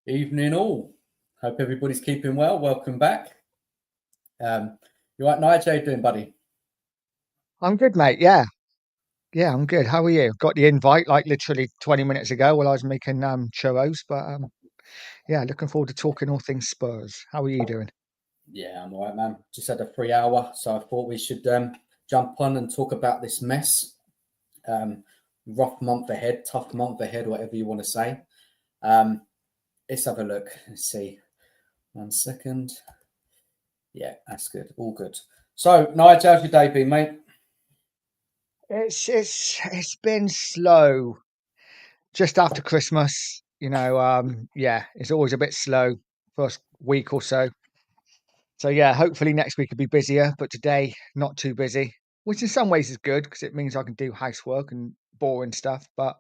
Evening all. Hope everybody's keeping well. Welcome back. You right, Nige? How you doing, buddy? I'm good, mate. Yeah, I'm good. How are you? Got the invite like literally 20 minutes ago while I was making churros, but yeah, looking forward to talking all things Spurs. How are you doing? Yeah, I'm all right, man. Just had a free hour, so I thought we should jump on and talk about this mess. Rough month ahead, tough month ahead, whatever you want to say. Um, let's have a look. Let's see. 1 second. Yeah, that's good. All good. So, Nige, how's your day been, mate? It's been slow just after Christmas. Yeah, it's always a bit slow first week or so. So yeah, hopefully next week will be busier, but today not too busy, which in some ways is good because it means I can do housework and boring stuff. But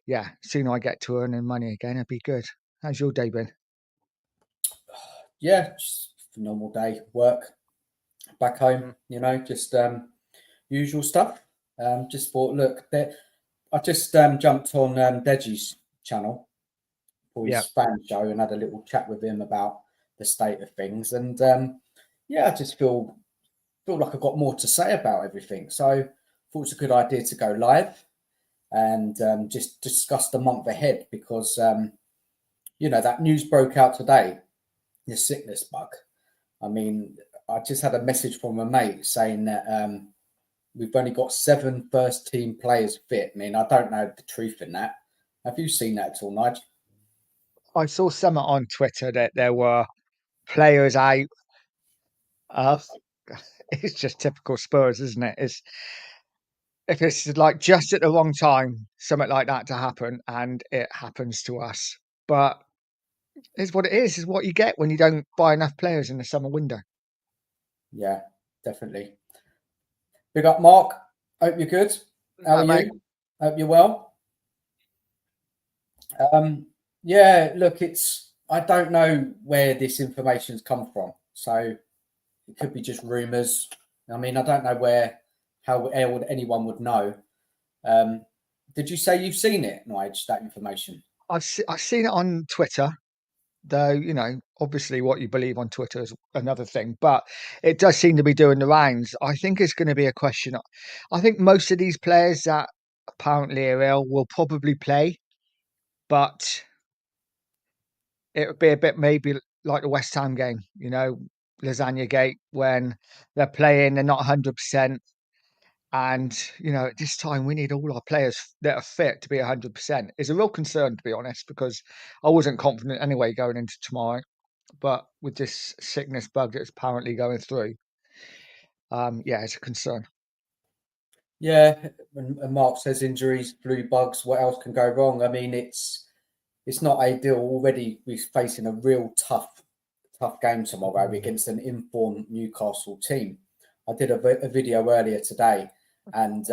yeah, sooner I get to earning money again, it'd be good. How's your day been? Yeah, just a normal day. Work, back home, just usual stuff. Just thought, look, I just jumped on Deji's channel for Yeah. his fan show and had a little chat with him about the state of things. And yeah, I just feel like I've got more to say about everything. So I thought it's a good idea to go live and just discuss the month ahead because that news broke out today, the sickness bug. I mean, I just had a message from a mate saying that we've only got 7 first team players fit. I mean, I don't know the truth in that. Have you seen that at all, Nigel? I saw something on Twitter that there were players out. Uh, it's just typical Spurs, isn't it? It's if it's like just at the wrong time, something like that to happen, and it happens to us. But it's what it is what you get when you don't buy enough players in the summer window. Yeah, definitely. Big up, Mark. Hope you're good. How are Mate, you? Hope you're well. Yeah, look, I don't know where this information's come from. So it could be just rumours. I mean, I don't know how anyone would know. Um, did you say you've seen it, Nige, that information? I've seen it on Twitter, though. Obviously, what you believe on Twitter is another thing, but it does seem to be doing the rounds. I think it's going to be a question. I think most of these players that apparently are ill will probably play, but it would be a bit maybe like the West Ham game, Lasagna Gate when they're playing, they're not 100%. And, at this time, we need all our players that are fit to be 100%. It's a real concern, to be honest, because I wasn't confident anyway going into tomorrow. But with this sickness bug that's apparently going through, yeah, it's a concern. Yeah, and Mark says injuries, flu bugs. What else can go wrong? I mean, it's not ideal. Already, we're facing a real tough game tomorrow against an informed Newcastle team. I did a video earlier today, and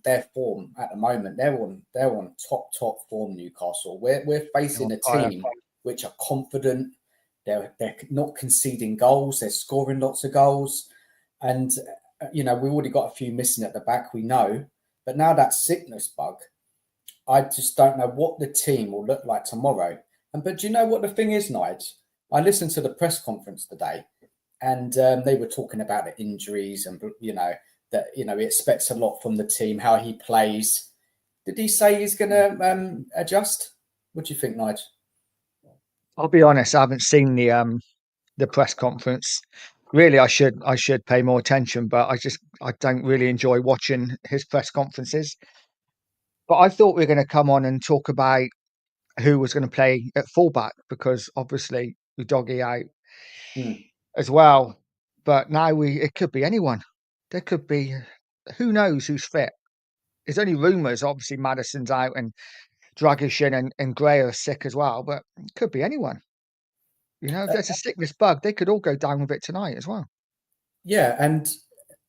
their form at the moment they're on top form. Newcastle. We're facing a team which are confident. They're not conceding goals. They're scoring lots of goals, and we've already got a few missing at the back. We know, but now that sickness bug. I just don't know what the team will look like tomorrow. But do you know what the thing is, Nige? I listened to the press conference today, and they were talking about the injuries and that he expects a lot from the team, how he plays. Did he say he's going to adjust? What do you think, Nige? I'll be honest, I haven't seen the press conference. Really, I should pay more attention, but I don't really enjoy watching his press conferences. But I thought we were going to come on and talk about who was going to play at fullback because obviously we doggy out Hmm. as well. But now it could be anyone. There could be who knows who's fit. There's only rumours. Obviously, Madison's out and Dragic and Gray are sick as well. But it could be anyone. If there's a sickness bug, they could all go down with it tonight as well. Yeah, and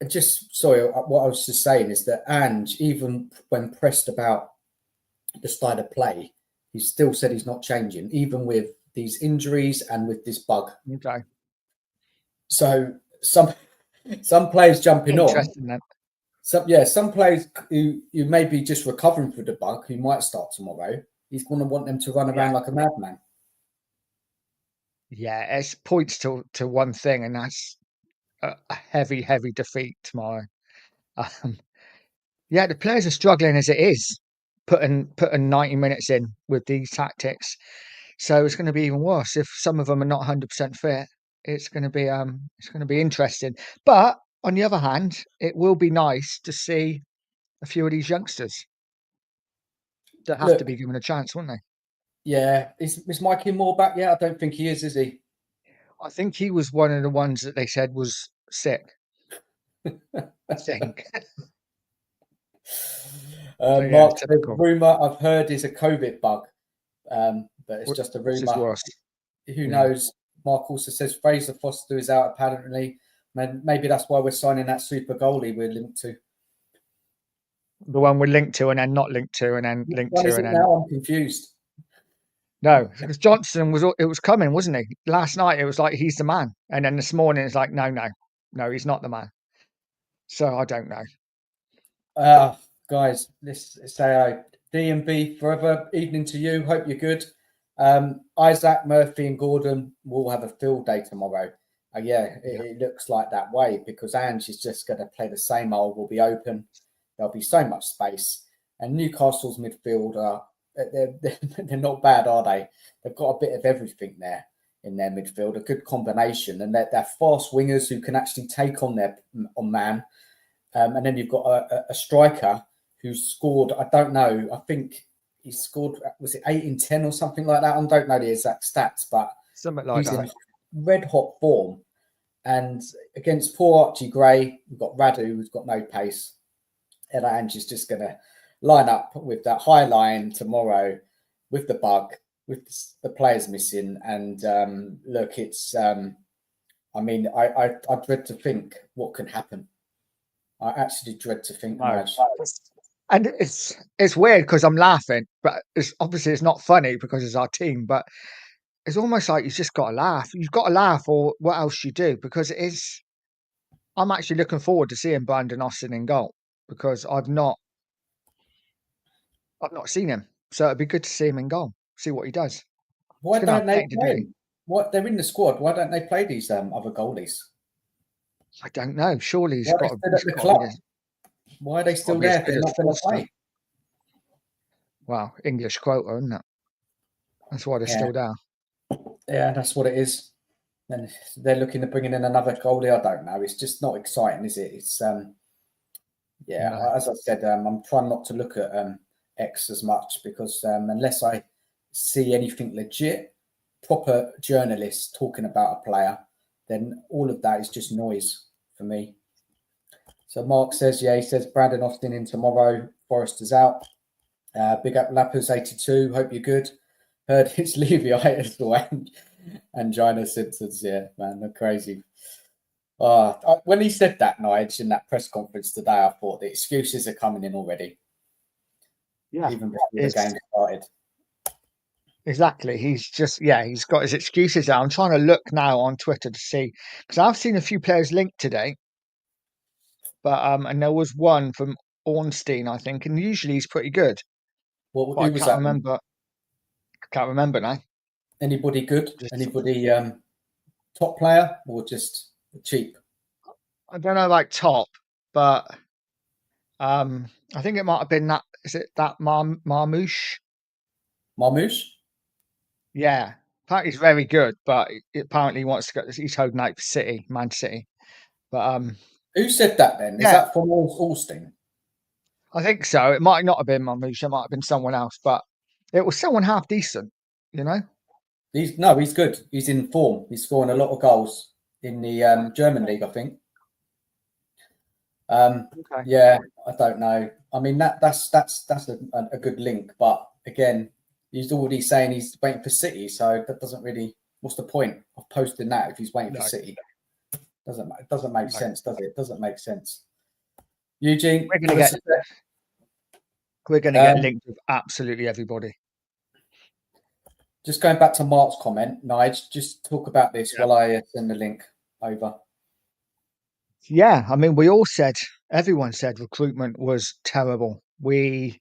just sorry, what I was just saying is that Ange, even when pressed about the style of play, he still said he's not changing, even with these injuries and with this bug. Okay. So some players jumping on. Interesting then. Some players who may be just recovering from the bug, who might start tomorrow. He's going to want them to run Yeah. around like a madman. Yeah, it points to one thing, and that's a heavy, heavy defeat tomorrow. Um, yeah, the players are struggling as it is, putting 90 minutes in with these tactics. So it's going to be even worse if some of them are not 100% fit. It's going to be interesting. But on the other hand, it will be nice to see a few of these youngsters that have to Look, be given a chance, won't they? yeah, is Mikey Moore back yet? I don't think he is he? I think he was one of the ones that they said was sick. I think. So yeah, Mark, the typical. rumor I've heard is a COVID bug, but it's just a Which is rumor. worse. Who Yeah. knows? Mark also says Fraser Foster is out apparently. Maybe that's why we're signing that super goalie we're linked to. The one we're linked to and then not linked to and then Which linked one to is and it then now? I'm confused. no, because Johnson it was coming, wasn't he? Last night it was like he's the man. And then this morning it's like, no, he's not the man. So I don't know. Guys, let's say D&B forever. Evening to you. Hope you're good. Isaac, Murphy, and Gordon will have a field day tomorrow. Yeah, Yeah. it looks like that way because Ange is just going to play the same old. Will be open. There'll be so much space. And Newcastle's midfield they're not bad, are they? They've got a bit of everything there in their midfield, a good combination, and they're fast wingers who can actually take on their on man. And then you've got a striker who scored, I don't know, I think he scored, was it 8 in 10 or something like that? I don't know the exact stats, but Something like he's that. in red hot form. And against poor Archie Gray, we've got Radu, who's got no pace. And Ange is just going to line up with that high line tomorrow with the bug, with the players missing. And look, it's, I mean, I dread to think what can happen. I actually dread to think, No. Nige. And it's weird because I'm laughing, but it's not funny because it's our team, but it's almost like you've just got to laugh. You've got to laugh or what else you do because it is I'm actually looking forward to seeing Brandon Austin in goal because I've not seen him. So it'd be good to see him in goal, see what he does. He's Why gonna don't have they plenty to play do. him? What they're in the squad? Why don't they play these other goalies? I don't know. Surely Why are they still he's at the got to be club? Why are they still as there if good they're as not going to Foster. play? Wow, English quota, isn't it? That's why they're Yeah, still there. yeah, that's what it is. And they're looking to bringing in another goalie. I don't know. It's just not exciting, is it? It's yeah. No. As I said, I'm trying not to look at X as much because unless I see anything legit, proper journalists talking about a player, then all of that is just noise for me. So Mark says, yeah, he says Brandon Austin in tomorrow. Forrester's out. Big up Lappers 82. Hope you're good. Heard it's Leviitis and angina symptoms. Yeah, man, they're crazy. When he said that, Nige, in that press conference today, I thought the excuses are coming in already, Yeah. even before the It's game started. exactly. He's got his excuses out. I'm trying to look now on Twitter to see because I've seen a few players linked today, but and there was one from Ornstein, I think, and usually he's pretty good, Well, but I who was that? can't remember now. Anybody good? Just Anybody top player or just cheap? I don't know like top, but I think it might have been that is it that Marmouche? Marmouche? Yeah. Apparently he's very good, but apparently he wants to go he's holding out for Man City. But Who said that then? Is yeah, that from Alston? I think so. It might not have been Marmouche, it might have been someone else, but it was someone half decent, you know? He's good. He's in form. He's scoring a lot of goals in the German league, I think. Okay. Yeah, I don't know. I mean that's a good link, but again, he's already saying he's waiting for City, so that doesn't really. What's the point of posting that if he's waiting for No, City? Doesn't make no. sense, does it? Doesn't make sense. Eugene, We're gonna give us get a sec. linked with absolutely everybody. Just going back to Mark's comment, Nige, just talk about this Yeah. while I send the link over. Yeah, I mean, everyone said recruitment was terrible. We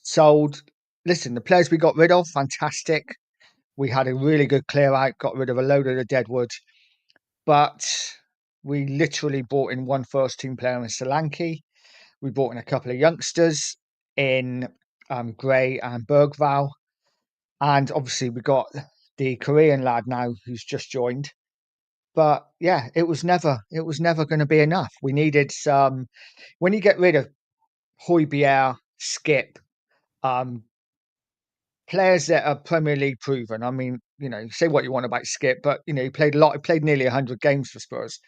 sold, listen, the players we got rid of, fantastic. We had a really good clear out, got rid of a load of the deadwood, but we literally brought in one first team player in Solanke. We brought in a couple of youngsters in Gray and Bergval. And obviously we got the Korean lad now who's just joined. But yeah, it was never going to be enough. We needed some, when you get rid of Højbjerg, Skip, players that are Premier League proven. I mean, say what you want about Skip, but he played nearly 100 games for Spurs.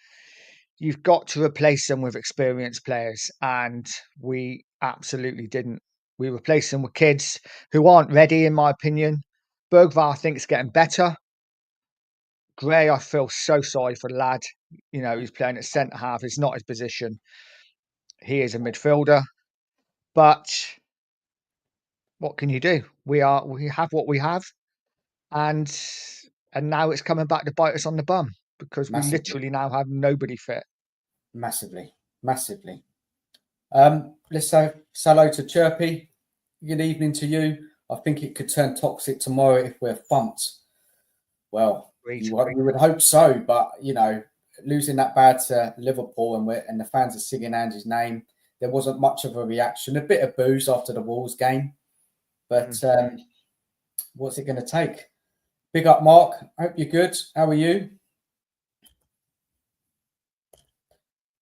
You've got to replace them with experienced players, and we absolutely didn't. We replaced them with kids who aren't ready, in my opinion. Bergvar, I think, is getting better. Gray, I feel so sorry for the lad. He's playing at centre half. It's not his position. He is a midfielder. But what can you do? We have what we have, and now it's coming back to bite us on the bum because we literally now have nobody fit. Massively. Let's say hello to Chirpy. Good evening to you. I think it could turn toxic tomorrow if we're thumped. Well, we would hope so, but losing that bad to Liverpool and the fans are singing Andy's name, there wasn't much of a reaction. A bit of booze after the Wolves game, but what's it going to take? Big up, Mark. Hope you're good. How are you?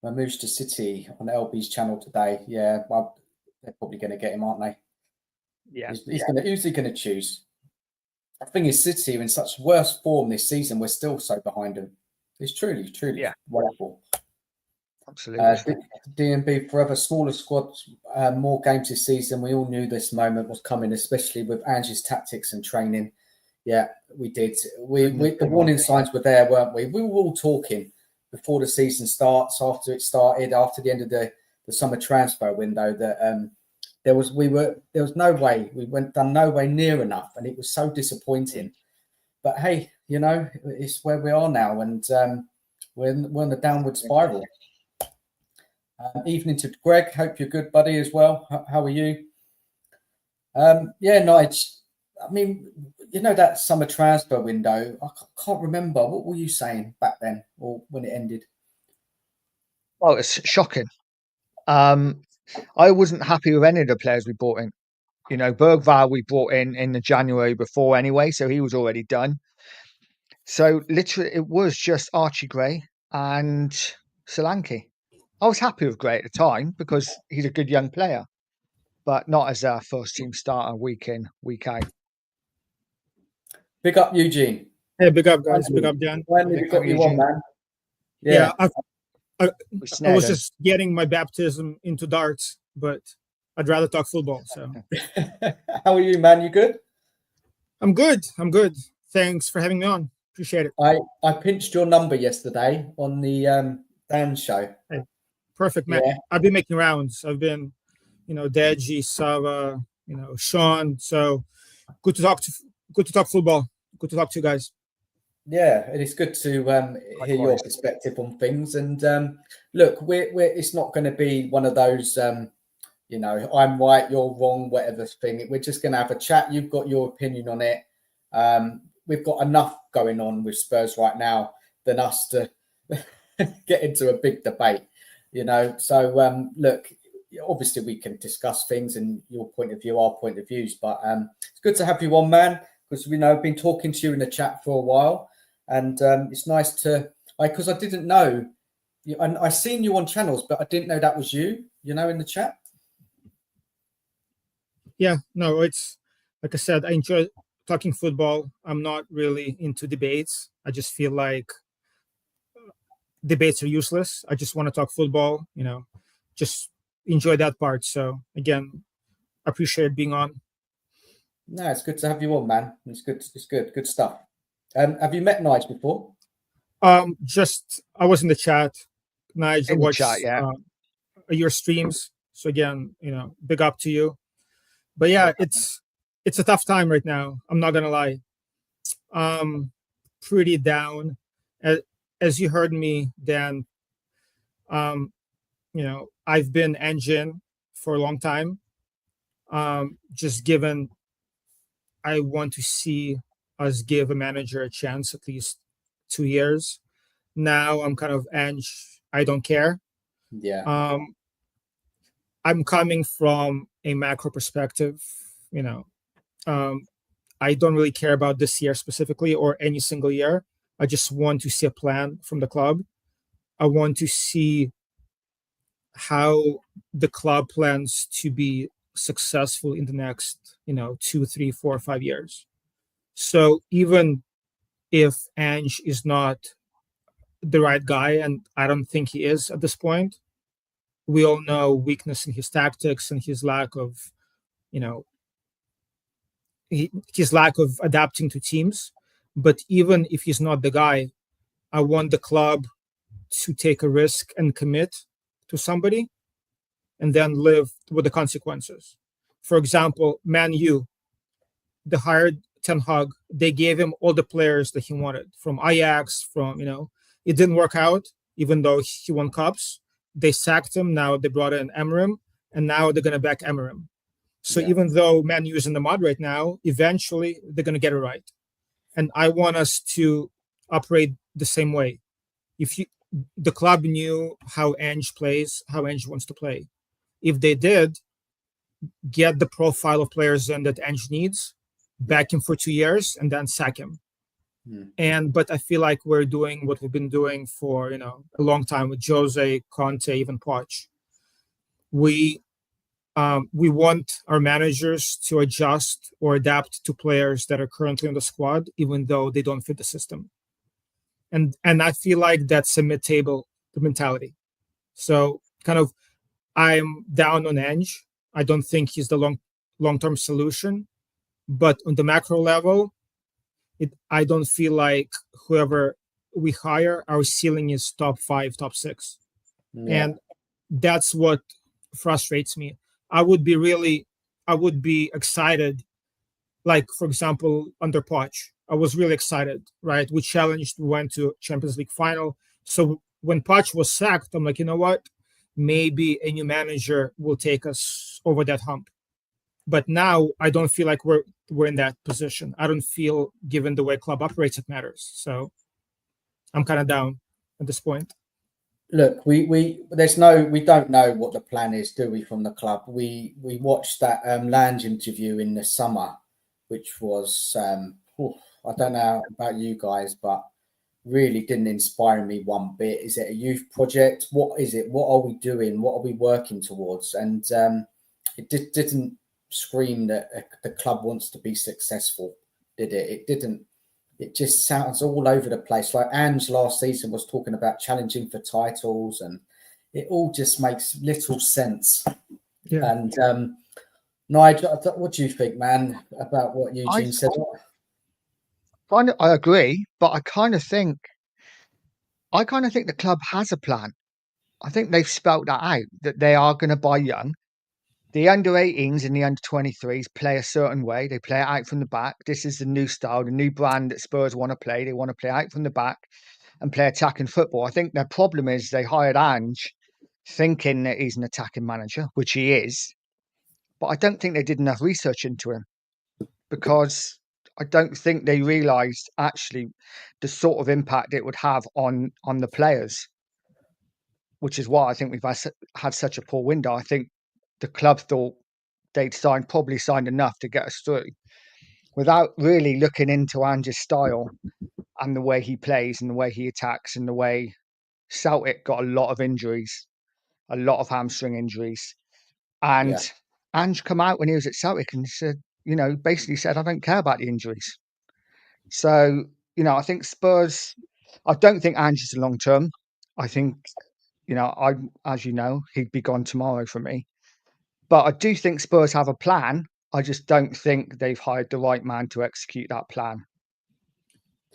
Manchester City on LB's channel today. Yeah, well, they're probably going to get him, aren't they? Yeah. Who's he going to choose? The thing is, City are in such worse form this season. We're still so behind them. It's truly wonderful. Absolutely. DNB forever, smaller squads, more games this season. We all knew this moment was coming, especially with Angie's tactics and training. Yeah, we did. The warning signs were there, weren't we? We were all talking before the season starts, after it started, after the end of the summer transfer window, that there was no way done no way near enough, and it was so disappointing. But hey, it's where we are now, and we're on the downward spiral. Evening to Greg. Hope you're good, buddy, as well. How are you? Nige. I mean, that summer transfer window, I can't remember. What were you saying back then or when it ended? Well, it's shocking. I wasn't happy with any of the players we brought in. Bergval we brought in the January before anyway, so he was already done. So literally it was just Archie Gray and Solanke. I was happy with Gray at the time because he's a good young player, but not as a first team starter week in, week out. Big up, Eugene. Hey, big up, guys. Big up, Dan. Finally got you on, man. Yeah, I was just getting my baptism into darts, but I'd rather talk football. So, how are you, man? You good? I'm good. Thanks for having me on. Appreciate it. I pinched your number yesterday on the Dan show. Hey, perfect, man. Yeah. I've been making rounds. I've been, Deji, Sava, Sean. So good to talk football. Good to talk to you guys. Yeah, it is good to hear your perspective on things. And look, it's not going to be one of those, I'm right, you're wrong, whatever thing. We're just going to have a chat. You've got your opinion on it. We've got enough going on with Spurs right now than us to get into a big debate, So, look, obviously we can discuss things and your point of view, our point of views. But it's good to have you on, man, because, I've been talking to you in the chat for a while. And it's nice because I didn't know, and I seen you on channels, but I didn't know that was you, in the chat. Yeah, no, it's like I said, I enjoy talking football. I'm not really into debates. I just feel like debates are useless. I just want to talk football, just enjoy that part. So again, I appreciate being on. No, it's good to have you on, man. It's good stuff. Have you met Nige before? Just I was in the chat. Nige, I watched your streams. So again, big up to you. But yeah, it's a tough time right now. I'm not gonna lie. Pretty down. As you heard me, Dan. I've been engine for a long time. Just given I want to see us give a manager a chance at least 2 years. Now I'm kind of Ange, I don't care. Yeah. I'm coming from a macro perspective, you know. I don't really care about this year specifically or any single year. I just want to see a plan from the club. I want to see how the club plans to be successful in the next, 2, 3, 4, 5 years. So even if Ange is not the right guy, and I don't think he is at this point, we all know weakness in his tactics and his lack of, you know, his lack of adapting to teams. But even if he's not the guy, I want the club to take a risk and commit to somebody and then live with the consequences. For example, Man U, they hired Ten Hag. They gave him all the players that he wanted from Ajax, it didn't work out, even though he won cups. They sacked him. Now they brought in Emerim, and now they're going to back Emerim. So even though Man U is in the mud right now, eventually they're going to get it right. And I want us to operate the same way. The club knew how Ange plays, how Ange wants to play. If they did, get the profile of players in that Ange needs, back him for 2 years, and then sack him. But I feel like we're doing what we've been doing for a long time with Jose, Conte, even Poch. We want our managers to adjust or adapt to players that are currently on the squad, even though they don't fit the system. And I feel like that's a mid-table mentality. So kind of, I'm down on Ange. I don't think he's the long-term solution. But on the macro level, I don't feel like whoever we hire, our ceiling is top 5, top 6. Yeah. And that's what frustrates me. I would be excited. Like, for example, under Poch, I was really excited, right? We went to Champions League final. So when Poch was sacked, I'm like, you know what? Maybe a new manager will take us over that hump. But now I don't feel like we're in that position. I don't feel, given the way club operates, it matters. So I'm kind of down at this point. Look, we don't know what the plan is, do we, from the club? We watched that Lange interview in the summer, which was I don't know about you guys, but really didn't inspire me one bit. Is it a youth project? What is it? What are we doing? What are we working towards? And it didn't scream that the club wants to be successful, did it? It didn't. It just sounds all over the place. Like Ange last season was talking about challenging for titles, and it all just makes little sense. Yeah. And Nigel, what do you think, man, about what Eugene said? I agree, but I kind of think the club has a plan. I think they've spelt that out, that they are going to buy young. The under-18s and the under-23s play a certain way. They play it out from the back. This is the new style, the new brand that Spurs want to play. They want to play out from the back and play attacking football. I think their problem is they hired Ange thinking that he's an attacking manager, which he is. But I don't think they did enough research into him, because I don't think they realised actually the sort of impact it would have on the players, which is why I think we've had such a poor window. I think the club thought they'd probably signed enough to get us through without really looking into Ange's style and the way he plays and the way he attacks and the way Celtic got a lot of injuries, a lot of hamstring injuries. And Ange come out when he was at Celtic and said, basically said, I don't care about the injuries. So, I think Spurs, I don't think Ange is long term. I think, as you know, he'd be gone tomorrow for me. But I do think Spurs have a plan. I just don't think they've hired the right man to execute that plan.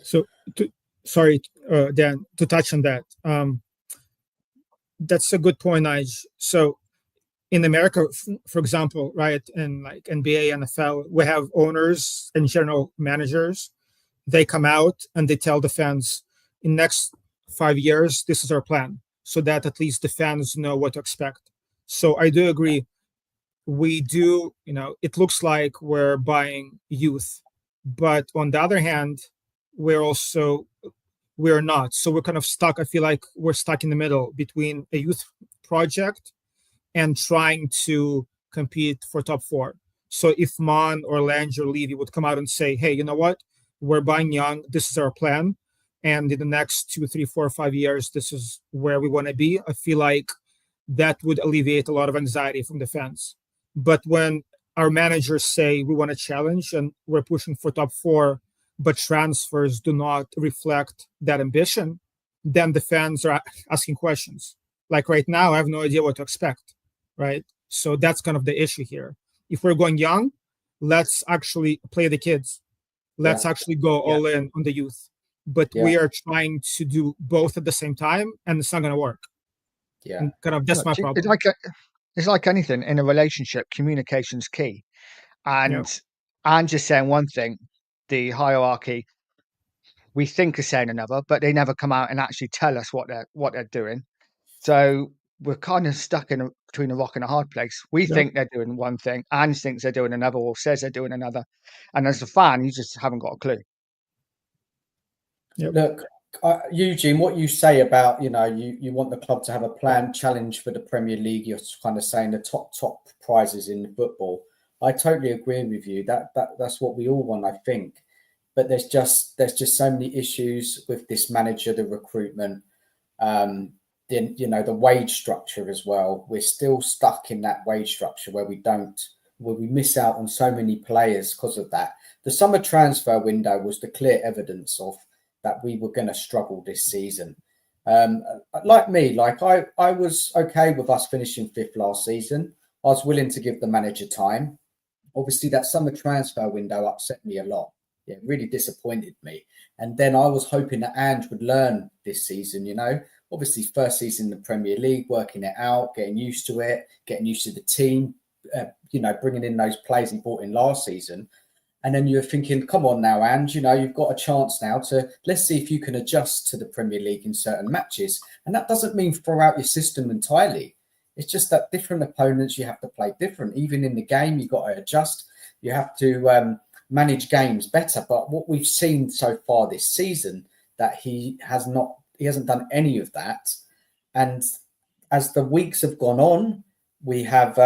So, Dan, to touch on that, that's a good point, Nige. So, in America, for example, right, in like NBA, NFL, we have owners and general managers. They come out and they tell the fans, in next 5 years, this is our plan, so that at least the fans know what to expect. So I do agree. We do, it looks like we're buying youth, But on the other hand, we're not. So we're kind of stuck. I feel like we're stuck in the middle between a youth project and trying to compete for top four. So if Mon or Lange or Levy would come out and say, hey, you know what? We're buying young. This is our plan. And in the next 2, 3, 4, 5 years, this is where we want to be. I feel like that would alleviate a lot of anxiety from the fans. But when our managers say we want to challenge and we're pushing for top four, but transfers do not reflect that ambition, then the fans are asking questions. Like right now, I have no idea what to expect, right? So that's kind of the issue here. If we're going young, let's actually play the kids. Let's actually go all in on the youth. But we are trying to do both at the same time, and it's not going to work. Yeah, and kind of that's my problem. It's like anything in a relationship. Communication's key, and I'm just saying one thing. The hierarchy we think are saying another, but they never come out and actually tell us what they're doing. So we're kind of stuck between a rock and a hard place. We think they're doing one thing, Ange thinks they're doing another, or says they're doing another, and as a fan, you just haven't got a clue. Look, Eugene, what you say about, you want the club to have a planned challenge for the Premier League, you're kind of saying the top prizes in football. I totally agree with you. That's what we all want, I think. But there's just so many issues with this manager, the recruitment, the wage structure as well. We're still stuck in that wage structure where we miss out on so many players because of that. The summer transfer window was the clear evidence of that we were going to struggle this season. Like me, I was okay with us finishing fifth last season. I was willing to give the manager time. Obviously, that summer transfer window upset me a lot. It really disappointed me. And then I was hoping that Ange would learn this season, Obviously, first season in the Premier League, working it out, getting used to it, getting used to the team, bringing in those players he brought in last season. And then you're thinking, come on now, Ange, you've got a chance now let's see if you can adjust to the Premier League in certain matches. And that doesn't mean throw out your system entirely. It's just that different opponents, you have to play different. Even in the game, you've got to adjust. You have to manage games better. But what we've seen so far this season, that he hasn't done any of that. And as the weeks have gone on, we have,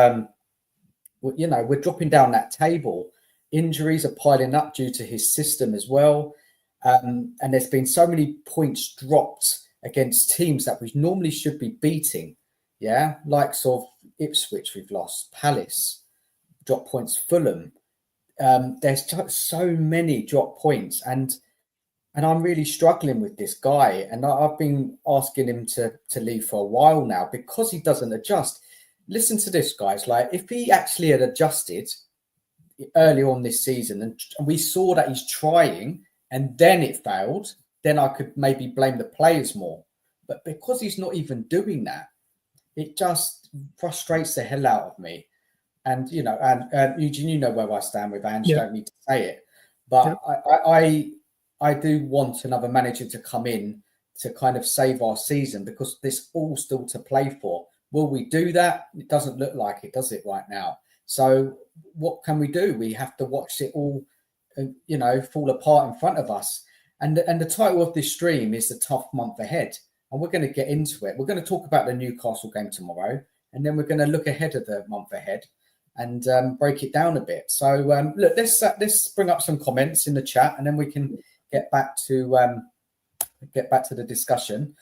we're dropping down that table. Injuries are piling up due to his system as well. And there's been so many points dropped against teams that we normally should be beating. Yeah, like sort of Ipswich, we've lost, Palace, drop points, Fulham. There's so many drop points, and I'm really struggling with this guy. And I've been asking him to leave for a while now because he doesn't adjust. Listen to this, guys. Like, if he actually had adjusted early on this season and we saw that he's trying and then it failed, then I could maybe blame the players more. But because he's not even doing that, it just frustrates the hell out of me. And, and Eugene, you know where I stand with Ange, don't need to say it. But I do want another manager to come in to kind of save our season, because there's all still to play for. Will we do that? It doesn't look like it, does it, right now? So what can we do? We have to watch it all, fall apart in front of us. And the title of this stream is The Tough Month Ahead. And we're going to get into it. We're going to talk about the Newcastle game tomorrow. And then we're going to look ahead of the month ahead and break it down a bit. So look, let's bring up some comments in the chat, and then we can get back to the discussion.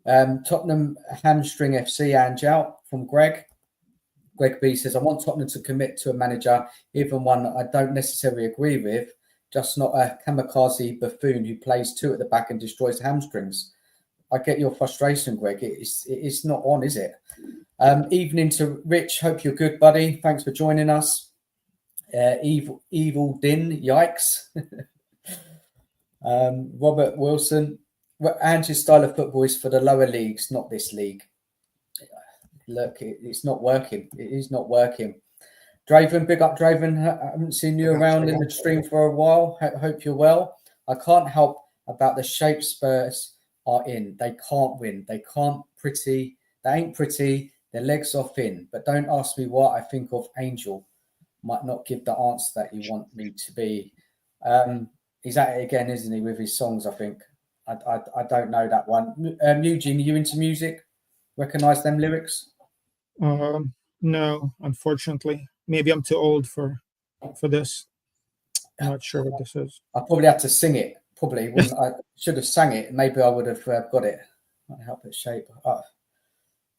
Tottenham hamstring FC, Ange out from Greg. Greg B says, I want Tottenham to commit to a manager, even one I don't necessarily agree with, just not a kamikaze buffoon who plays two at the back and destroys hamstrings. I get your frustration, Greg. It's not on, is it? Evening to Rich. Hope you're good, buddy. Thanks for joining us. Evil Din. Yikes. Robert Wilson. Ange's style of football is for the lower leagues, not this league. Look, it's not working. It is not working. Draven, big up, Draven. I haven't seen you around in the stream for a while. Hope you're well. I can't help about the shape Spurs are in. They can't win. They ain't pretty. Their legs are thin. But don't ask me what I think of Angel. Might not give the answer that you want me to be. He's at it again, isn't he, with his songs? I think. I don't know that one. Eugene, are you into music? Recognise them lyrics? No, unfortunately. Maybe I'm too old for this. I'm not sure what this is. I probably had to sing it. Probably wouldn't. I should have sang it. Maybe I would have got it. Might help it shape.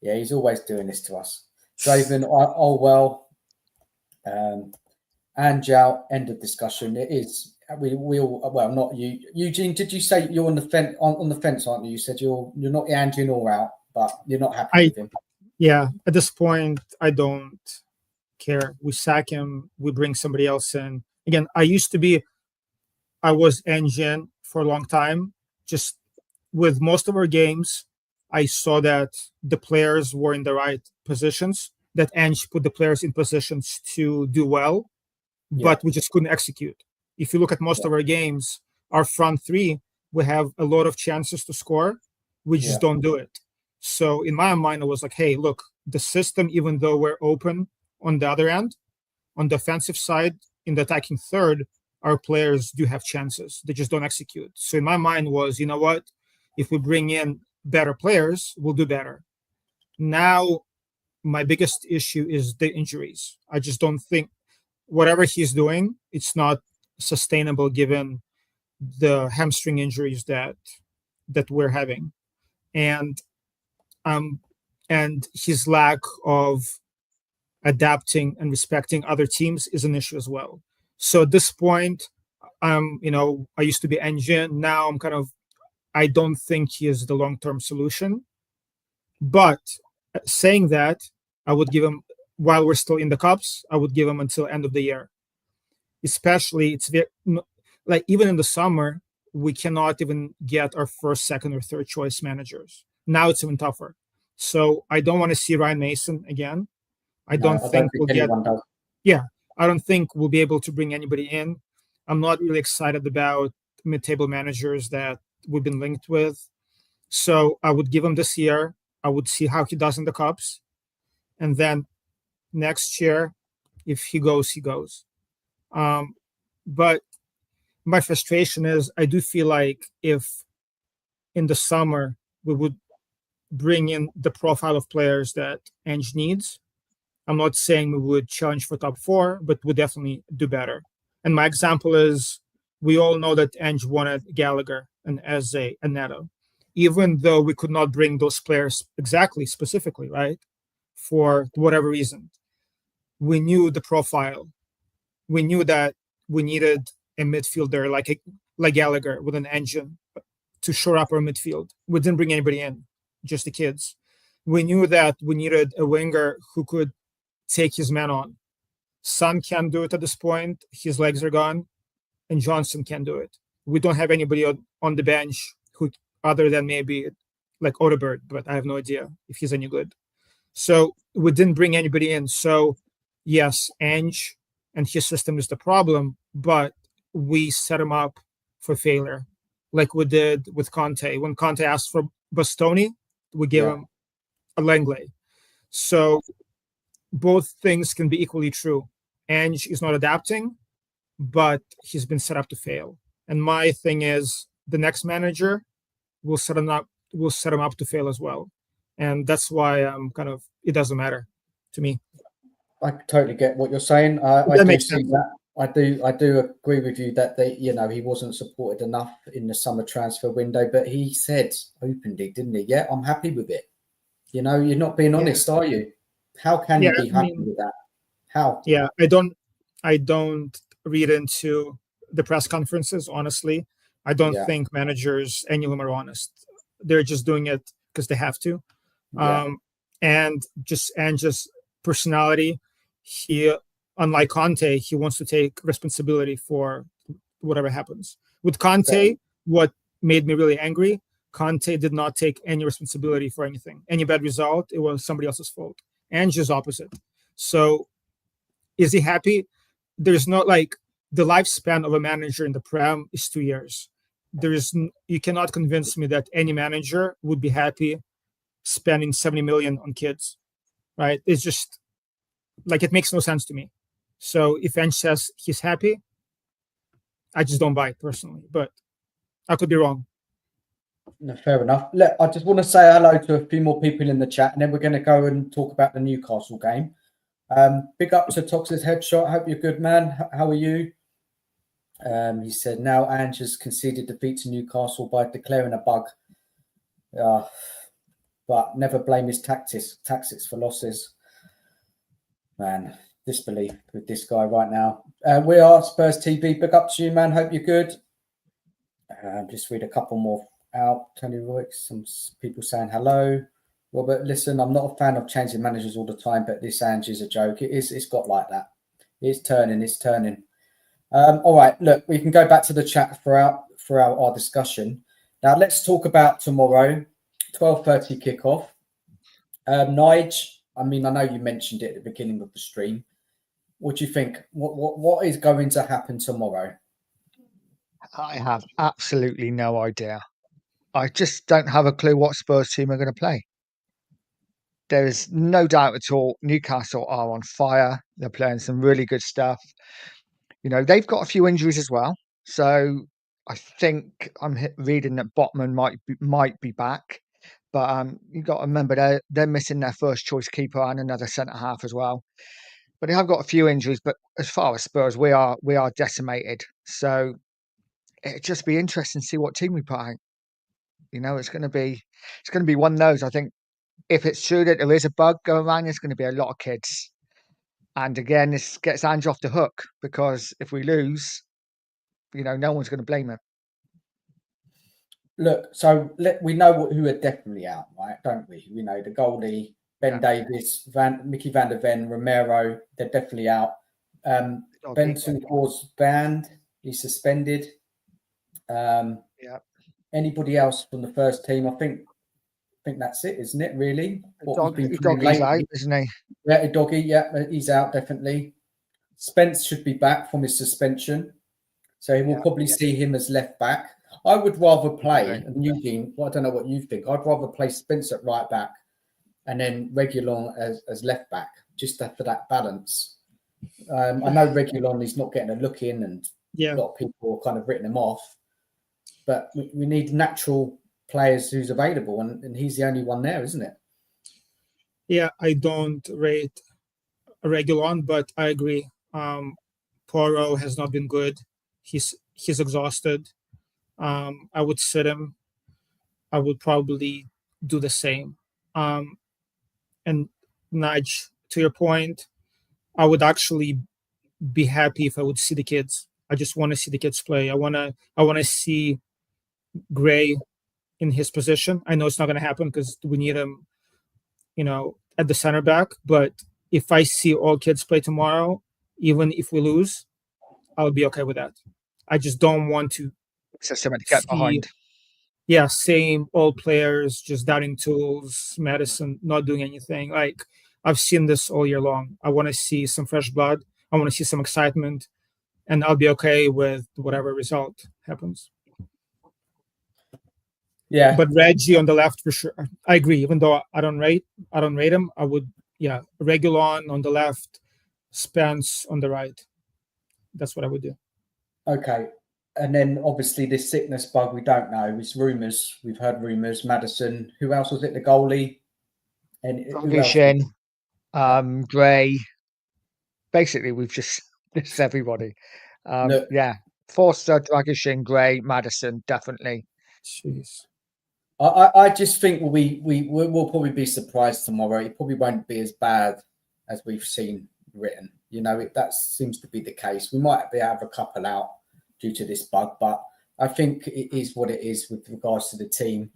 Yeah, he's always doing this to us. Draven, well. And Jow, end of discussion. It is. We all, well, not you, Eugene. Did you say you're on the fence? On the fence, aren't you? You said you're not Angie or out, but you're not happy with him. Yeah, at this point, I don't care. We sack him. We bring somebody else in. Again, I was engine for a long time. Just with most of our games, I saw that the players were in the right positions. That Ange put the players in positions to do well, but we just couldn't execute. If you look at most of our games, our front three, we have a lot of chances to score. We just don't do it. So in my mind, I was like, hey, look, the system, even though we're open on the other end, on the offensive side, in the attacking third, our players do have chances. They just don't execute. So in my mind was, you know what? If we bring in better players, we'll do better. Now, my biggest issue is the injuries. I just don't think whatever he's doing, it's not sustainable given the hamstring injuries that we're having, and his lack of adapting and respecting other teams is an issue as well. So at this point, I used to be engine. Now I'm I don't think he is the long-term solution. But saying that, I would give him, while we're still in the cups, I would give him until end of the year. Especially, it's like even in the summer, we cannot even get our first, second, or third choice managers. Now it's even tougher. So I don't want to see Ryan Mason again. I don't think we'll get. Yeah, I don't think we'll be able to bring anybody in. I'm not really excited about mid-table managers that we've been linked with. So I would give him this year. I would see how he does in the cups, and then next year, if he goes, he goes. But my frustration is I do feel like if in the summer we would bring in the profile of players that Ange needs, I'm not saying we would challenge for top four, but we definitely do better. And my example is we all know that Ange wanted Gallagher and Eze and Neto, even though we could not bring those players specifically, right? For whatever reason. We knew the profile. We knew that we needed a midfielder like Gallagher with an engine to shore up our midfield. We didn't bring anybody in, just the kids. We knew that we needed a winger who could take his man on. Son can't do it at this point. His legs are gone. And Johnson can't do it. We don't have anybody on the bench who, other than maybe like Odegaard, but I have no idea if he's any good. So we didn't bring anybody in. So yes, Ange and his system is the problem, but we set him up for failure, like we did with Conte. When Conte asked for Bastoni, we gave him a Langley. So both things can be equally true. Ange is not adapting, but he's been set up to fail. And my thing is, the next manager will set him up to fail as well. And that's why I'm it doesn't matter to me. I totally get what you're saying. I do see that. I do agree with you that he wasn't supported enough in the summer transfer window, but he said openly, didn't he? Yeah, I'm happy with it. You're not being honest, are you? How can you be happy with that? How? Yeah, I don't read into the press conferences, honestly. I don't think managers, any of them, are honest. They're just doing it because they have to. And just personality, he, unlike Conte, he wants to take responsibility for whatever happens. With Conte, what made me really angry, Conte did not take any responsibility for anything. Any bad result, it was somebody else's fault. And just opposite. So is he happy? There's not the lifespan of a manager in the Prem is 2 years. You cannot convince me that any manager would be happy spending 70 million on kids, right? It's just it makes no sense to me. So if Ange says he's happy, I just don't buy it personally, but I could be wrong. No, fair enough. Look, I just want to say hello to a few more people in the chat, and then we're going to go and talk about the Newcastle game. Big up to Tox's headshot. Hope you're good, man. How are you? He said, now Ange has conceded defeat to Newcastle by declaring a bug. But never blame his tactics for losses. Man, disbelief with this guy right now. We are Spurs TV. Big up to you, man. Hope you're good. Just read a couple more out. Tony Roy, some people saying hello. Robert, listen, I'm not a fan of changing managers all the time, but this Ange is a joke. It's got like that. It's turning. All right, look, we can go back to the chat for our discussion. Now let's talk about tomorrow, 12:30 kickoff. Nige, I mean, I know you mentioned it at the beginning of the stream. What do you think? What is going to happen tomorrow? I have absolutely no idea. I just don't have a clue what Spurs team are going to play. There is no doubt at all Newcastle are on fire. They're playing some really good stuff. You know, they've got a few injuries as well. So I think I'm reading that Botman might be back. But you've got to remember they're missing their first choice keeper and another centre half as well. But they have got a few injuries. But as far as Spurs, we are decimated. So it'd just be interesting to see what team we put out. You know, it's going to be one of those. I think if it's true that there is a bug going around, there's going to be a lot of kids. And again, this gets Ange off the hook because if we lose, you know, no one's going to blame him. Look, so we know who are definitely out, right? Don't we? We know the goalie, Ben Davies, Mickey van der Ven, Romero, they're definitely out. Benson was banned, he's suspended. Anybody else from the first team? I think that's it, isn't it? Really? Doggy's out, isn't he? Yeah, Doggy. Yeah, he's out definitely. Spence should be back from his suspension, so we'll probably see him as left back. I would rather play, and Eugene, well, I don't know what you think. I'd rather play Spence at right back and then Reguilon as left back, just for that balance. I know Reguilon is not getting a look in, and a lot of people are kind of written him off. But we need natural players who's available, and he's the only one there, isn't it? Yeah, I don't rate Reguilon, but I agree. Poirot has not been good. He's exhausted. I would sit him. I would probably do the same. And Nige, to your point, I would actually be happy if I would see the kids. I just want to see the kids play. I want to see Gray in his position. I know it's not going to happen because we need him, you know, at the center back. But if I see all kids play tomorrow, even if we lose, I'll be okay with that. I just don't want to get behind. Yeah, same old players, just doubting tools, Madison not doing anything. Like, I've seen this all year long. I want to see some fresh blood. I want to see some excitement, and I'll be okay with whatever result happens. Yeah, but Reggie on the left for sure. I agree. Even though I don't rate him, I would. Yeah, Reguilon on the left, Spence on the right. That's what I would do. Okay. And then obviously this sickness bug, we don't know. It's rumours. We've heard rumours. Madison. Who else was it? The goalie. And Dragishin, Gray. Basically, we've just everybody. Forster, Dragishin, Gray, Madison, definitely. Jeez. I just think we'll probably be surprised tomorrow. It probably won't be as bad as we've seen written. You know, that seems to be the case. We might be able to have a couple out due to this bug, but I think it is what it is with regards to the team.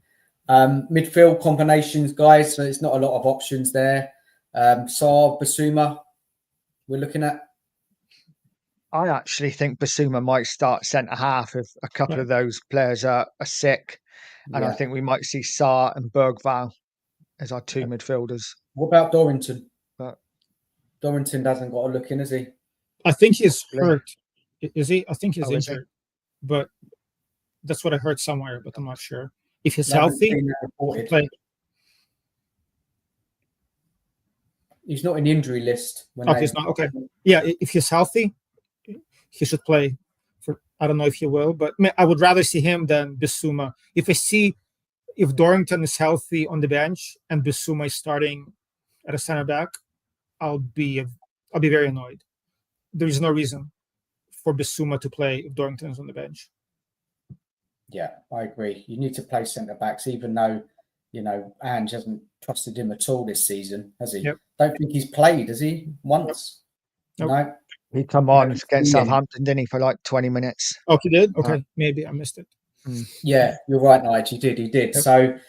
Midfield combinations, guys. So there's not a lot of options there. Saar, Basuma, we're looking at. I actually think Basuma might start centre half if a couple of those players are sick. And I think we might see Saar and Bergvall as our two midfielders. What about Dorrington? Dorrington hasn't got a look in, has he? I think he's hurt. Is he? I think he's injured. But that's what I heard somewhere, but I'm not sure. If he's healthy, he'll play. He's not in the injury list. He's not. Okay. Yeah, if he's healthy, he should play I don't know if he will, but I would rather see him than Bissouma. If Dorrington is healthy on the bench and Bissouma is starting at a center back, I'll be very annoyed. There is no reason for Bissouma to play if Dorrington is on the bench. Yeah, I agree. You need to play centre backs, even though Ange hasn't trusted him at all this season, has he? Yep. Don't think he's played, has he? Once? Nope. No. He come on against Southampton, didn't he, for like 20 minutes? Oh, he did? Okay, maybe I missed it. Yeah, you're right, Nige. He did. Yep.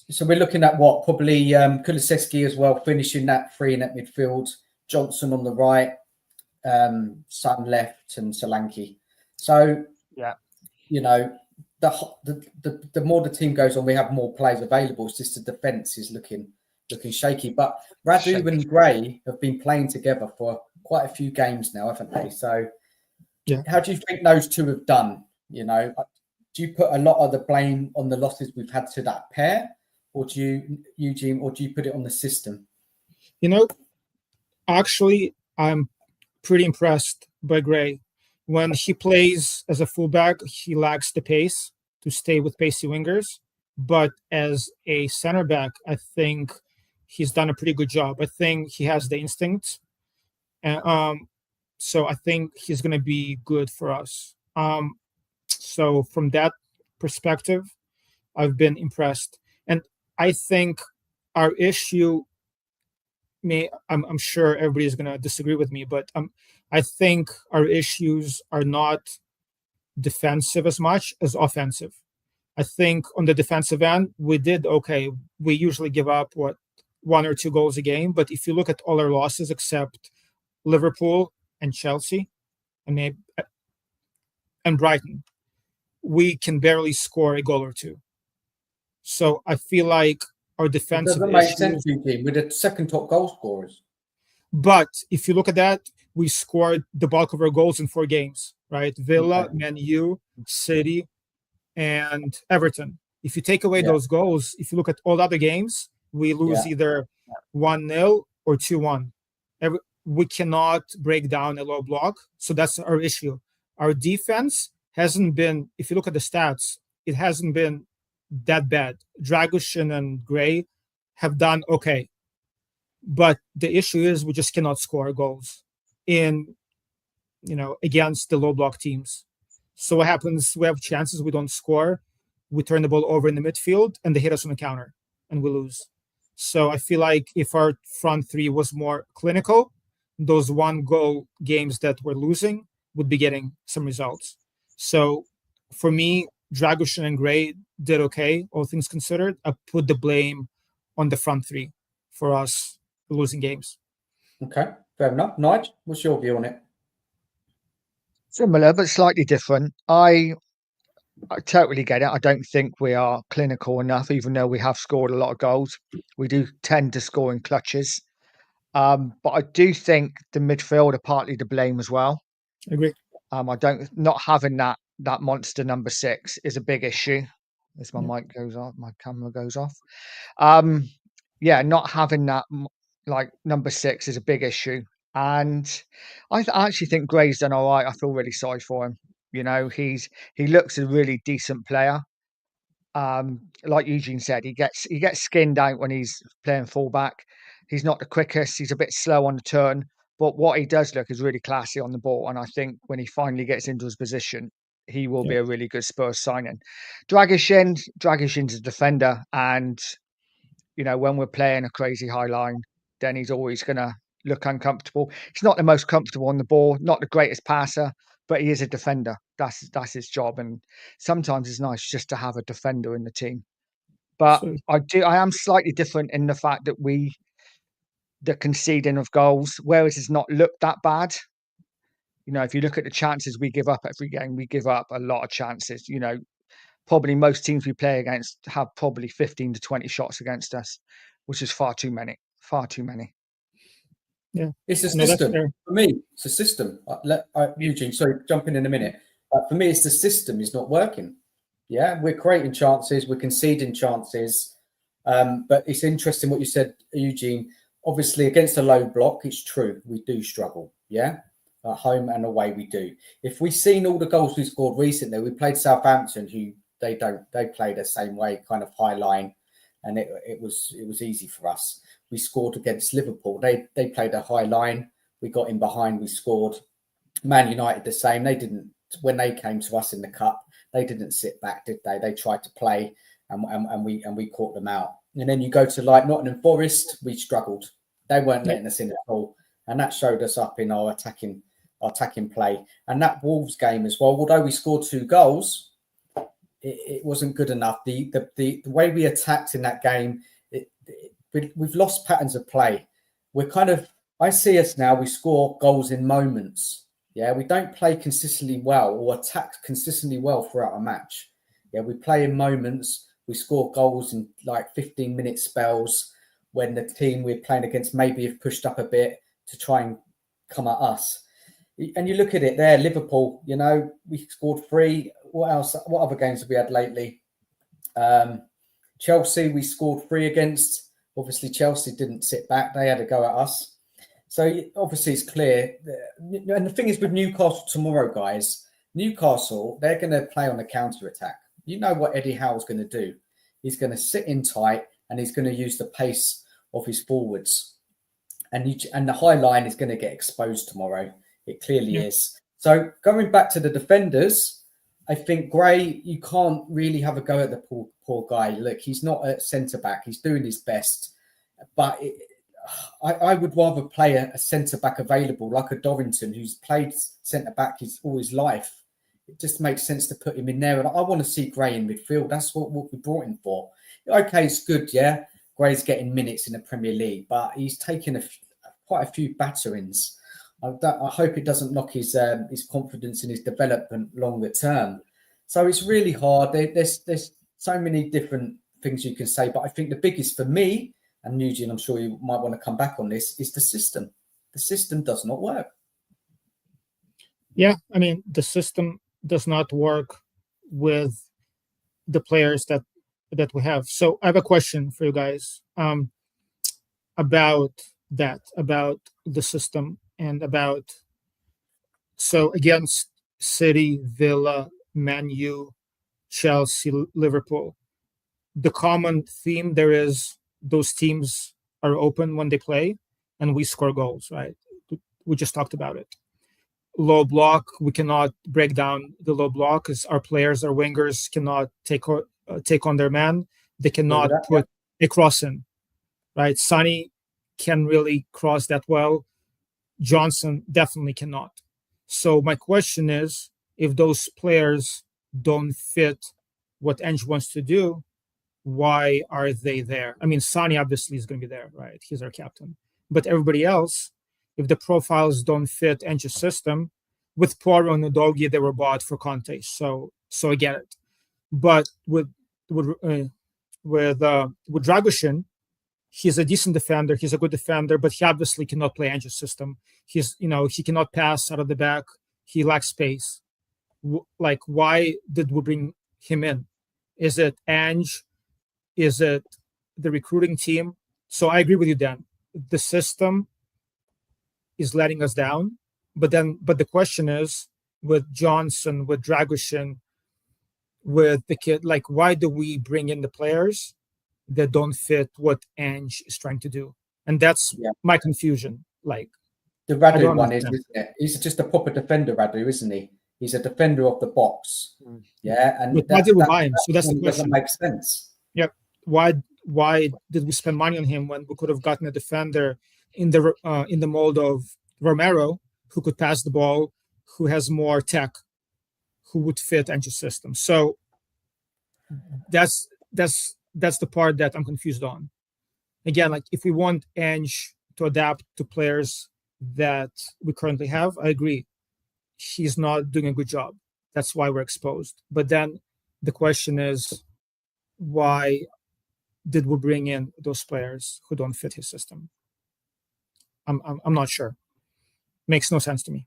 So we're looking at what probably Kulusevski as well, finishing that three in that midfield. Johnson on the right, Sutton left, and Solanke. So yeah, the more the team goes on, we have more players available. It's just the defence is looking shaky. But Radu and Gray have been playing together for quite a few games now, haven't they? So how do you think those two have done? Do you put a lot of the blame on the losses we've had to that pair, or do you put it on the system? Actually, I'm pretty impressed by Gray. When he plays as a fullback, he lacks the pace to stay with pacey wingers. But as a center back, I think he's done a pretty good job. I think he has the instincts. And so I think he's going to be good for us. So from that perspective, I've been impressed. And I think our issue I'm sure everybody's going to disagree with me, but I think our issues are not defensive as much as offensive. I think on the defensive end, we did okay. We usually give up, 1 or 2 goals a game. But if you look at all our losses except Liverpool and Chelsea and Brighton, we can barely score a goal or 2. So I feel like our defensive doesn't make sense, Eugene. We're the second top goal scorers. But if you look at that, we scored the bulk of our goals in 4 games, right? Villa, Man U, City, and Everton. If you take away those goals, if you look at all other games, we lose either 1-0 or 2-1. We cannot break down a low block. So that's our issue. Our defense hasn't been, if you look at the stats, it hasn't been that bad. Dragoshin and Gray have done okay. But the issue is we just cannot score goals against the low block teams. So what happens? We have chances, we don't score. We turn the ball over in the midfield and they hit us on the counter and we lose. So I feel like if our front three was more clinical, those 1-goal games that we're losing would be getting some results. So for me, Dragoshin and Gray did okay, all things considered. I put the blame on the front three for us losing games. Okay, fair enough. Nige, what's your view on it? Similar, but slightly different. I totally get it. I don't think we are clinical enough, even though we have scored a lot of goals. We do tend to score in clutches. But I do think the midfield are partly to blame as well. I agree. Not having that monster number 6 is a big issue. As my mic goes off, my camera goes off. Not having that like number 6 is a big issue. And I actually think Gray's done all right. I feel really sorry for him. He looks a really decent player. Like Eugene said, he gets skinned out when he's playing fullback. He's not the quickest. He's a bit slow on the turn. But what he does look is really classy on the ball. And I think when he finally gets into his position, he will be a really good Spurs signing. Dragoshin's a defender. And, when we're playing a crazy high line, then he's always going to look uncomfortable. He's not the most comfortable on the ball, not the greatest passer, but he is a defender. That's his job. And sometimes it's nice just to have a defender in the team. But I am slightly different in the fact that the conceding of goals, whereas it's not looked that bad. If you look at the chances we give up every game, we give up a lot of chances. Probably most teams we play against have probably 15 to 20 shots against us, which is far too many. Yeah, it's a system. For me, it's a system. Eugene, sorry, jump in a minute. For me, it's the system is not working. Yeah, we're creating chances, we're conceding chances. But it's interesting what you said, Eugene. Obviously, against a low block, it's true. We do struggle. Yeah. At home and away we do. If we've seen all the goals we scored recently, we played Southampton, who they play the same way, kind of high line, and it was easy for us. We scored against Liverpool. They played a high line. We got in behind. We scored. Man United the same. They didn't, when they came to us in the cup, they didn't sit back, did they? They tried to play, and we caught them out. And then you go to like Nottingham Forest, we struggled. They weren't letting us in at all, and that showed us up in our attacking play. And that Wolves game as well, although we scored 2 goals, it wasn't good enough. The way we attacked in that game, we've lost patterns of play. We're kind of, I see us now, we score goals in moments. Yeah, we don't play consistently well or attack consistently well throughout a match. Yeah, we play in moments. We score goals in like 15-minute spells when the team we're playing against maybe have pushed up a bit to try and come at us. And you look at it there, Liverpool, you know, we scored 3. What else? What other games have we had lately? Chelsea, we scored 3 against. Obviously, Chelsea didn't sit back. They had a go at us. So obviously it's clear. And the thing is with Newcastle tomorrow, guys, Newcastle, they're going to play on the counter-attack. You know what Eddie Howe's going to do. He's going to sit in tight and he's going to use the pace of his forwards. And the high line is going to get exposed tomorrow. It clearly is. So going back to the defenders, I think Gray, you can't really have a go at the poor guy. Look, he's not a centre-back. He's doing his best. But I would rather play a centre-back available, like a Dorrington, who's played centre-back all his life. It just makes sense to put him in there. And I want to see Gray in midfield. That's what we brought him for. Okay, it's good, yeah. Gray's getting minutes in the Premier League, but he's taken quite a few batterings. I hope it doesn't knock his confidence in his development longer term. So it's really hard. There's so many different things you can say, but I think the biggest for me, and Nugent, I'm sure you might want to come back on this, is the system. The system does not work. Yeah, I mean, the system does not work with the players that we have. So I have a question for you guys about the system and so against City, Villa, Man U, Chelsea, Liverpool, the common theme there is those teams are open when they play and we score goals, right? We just talked about it. Low block, we cannot break down the low block because our players, our wingers cannot take on their man. They cannot put a cross in, right? Sonny can really cross that well. Johnson definitely cannot. So my question is, if those players don't fit what Ange wants to do, why are they there? I mean, Sonny obviously is going to be there, right? He's our captain. But everybody else, if the profiles don't fit Ange's system, with Poirot and Udogie, they were bought for Conte. So I get it. But with Dragoshin, he's a decent defender. He's a good defender, but he obviously cannot play Ange's system. He cannot pass out of the back. He lacks space. Like, why did we bring him in? Is it Ange? Is it the recruiting team? So I agree with you, Dan. The system is letting us down. But the question is, with Johnson, with Dragoshin, with the kid, like, why do we bring in the players that don't fit what Ange is trying to do? And that's my confusion. Like, the Radu one is, isn't it? He's just a proper defender, Radu, isn't he? He's a defender of the box. Yeah, and why did we buy him? So that's the question. Doesn't make sense. Yep. Why did we spend money on him when we could have gotten a defender in the mold of Romero, who could pass the ball, who has more tech, who would fit Ange's system? So that's the part that I'm confused on. Again, like, if we want Ange to adapt to players that we currently have, I agree. He's not doing a good job. That's why we're exposed. But then the question is, why did we bring in those players who don't fit his system? I'm not sure. Makes no sense to me.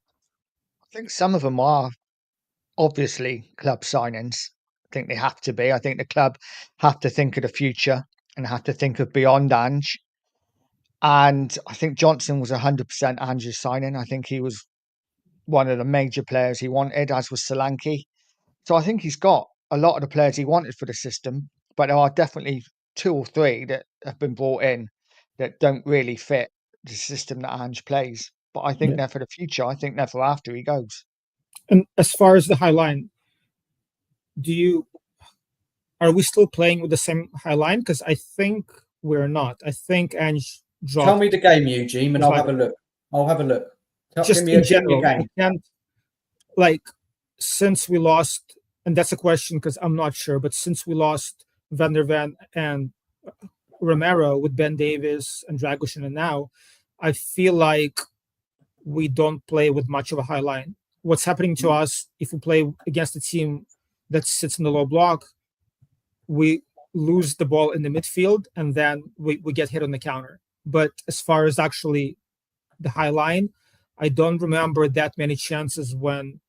I think some of them are obviously club signings. I think they have to be. I think the club have to think of the future and have to think of beyond Ange. And I think Johnson was 100% Ange's signing. I think he was one of the major players he wanted, as was Solanke. So I think he's got a lot of the players he wanted for the system, but there are definitely 2 or 3 that have been brought in that don't really fit the system that Ange plays. But I think they're for the future. I think they're for after he goes. And as far as the high line, are we still playing with the same high line? Because I think we're not. I think Ange dropped. Tell me the game, Eugene, and I'll have a look. Just in general, I can't, like, since we lost, and that's a question because I'm not sure, but since we lost Van der Ven and Romero with Ben Davis and Dragoshin, and now I feel like we don't play with much of a high line. What's happening to us if we play against a team that sits in the low block, we lose the ball in the midfield and then we get hit on the counter. But as far as actually the high line, I don't remember that many chances when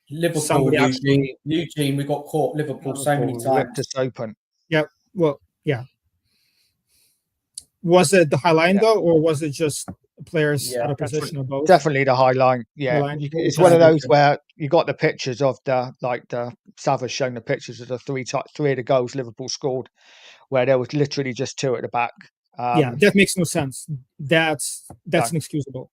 Liverpool, Eugene, we got caught Liverpool so many times. Just open. Yeah, well, yeah. Was it the high line though, or was it just players out of position or both? Definitely the high line. Yeah, it's one of those where you got the pictures of the Savage showing the pictures of the three of the goals Liverpool scored, where there was literally just 2 at the back. Yeah, that makes no sense. That's inexcusable.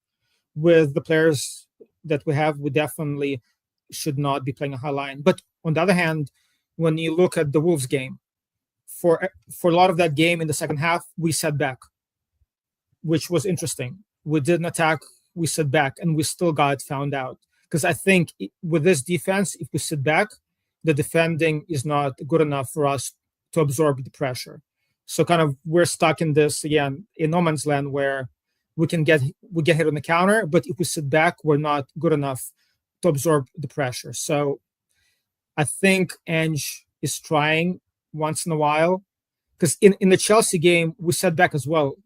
With the players that we have, we definitely should not be playing a high line. But on the other hand, when you look at the Wolves game, for a lot of that game in the second half, we sat back, which was interesting. We didn't attack, we sat back, and we still got found out. Because I think with this defense, if we sit back, the defending is not good enough for us to absorb the pressure. So kind of we're stuck in this, again, in no man's land where we get hit on the counter, but if we sit back, we're not good enough to absorb the pressure. So I think Ange is trying once in a while, because in the Chelsea game, we sat back as well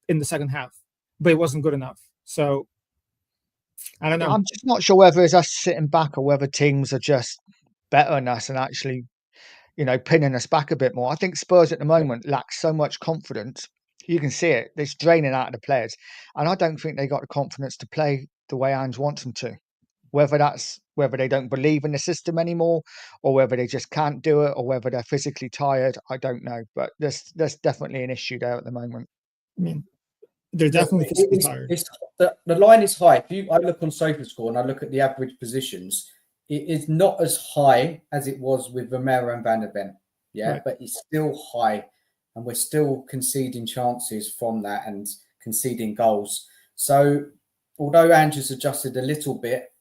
in the second half, but it wasn't good enough. So I don't know. I'm just not sure whether it's us sitting back or whether teams are just better than us and actually, pinning us back a bit more. I think Spurs at the moment lack so much confidence. You can see it. It's draining out of the players. And I don't think they got the confidence to play the way Ange wants them to. Whether they don't believe in the system anymore, or whether they just can't do it, or whether they're physically tired, I don't know. But there's definitely an issue there at the moment. I mean, they're definitely physically tired. The line is high. I look on SofaScore and I look at the average positions, it is not as high as it was with Romero and Van der Ven. Yeah, right. But it's still high, and we're still conceding chances from that and conceding goals. So although Ange has adjusted a little bit,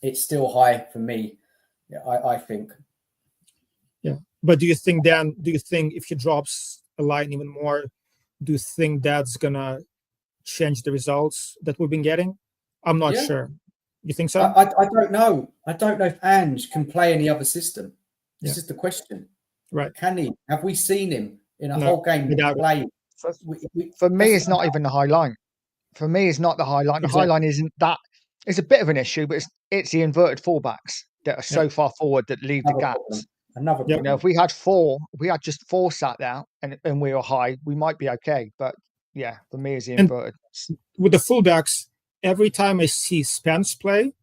it's still high for me. Yeah, I think. Yeah, but do you think if he drops a line even more, do you think that's gonna change the results that we've been getting? I'm not sure. You think so? I don't know. I don't know if Ange can play any other system. This is the question. Right? Can he? Have we seen him in a whole game play? For me, it's not even the high line. For me, it's not the high line. The high line isn't that. It's a bit of an issue, but it's the inverted fullbacks that are so far forward that leave the gaps. Another problem. If we had just 4 sat there and we were high, we might be okay. But yeah, for me, it's the inverted. With the fullbacks, every time I see Spence play,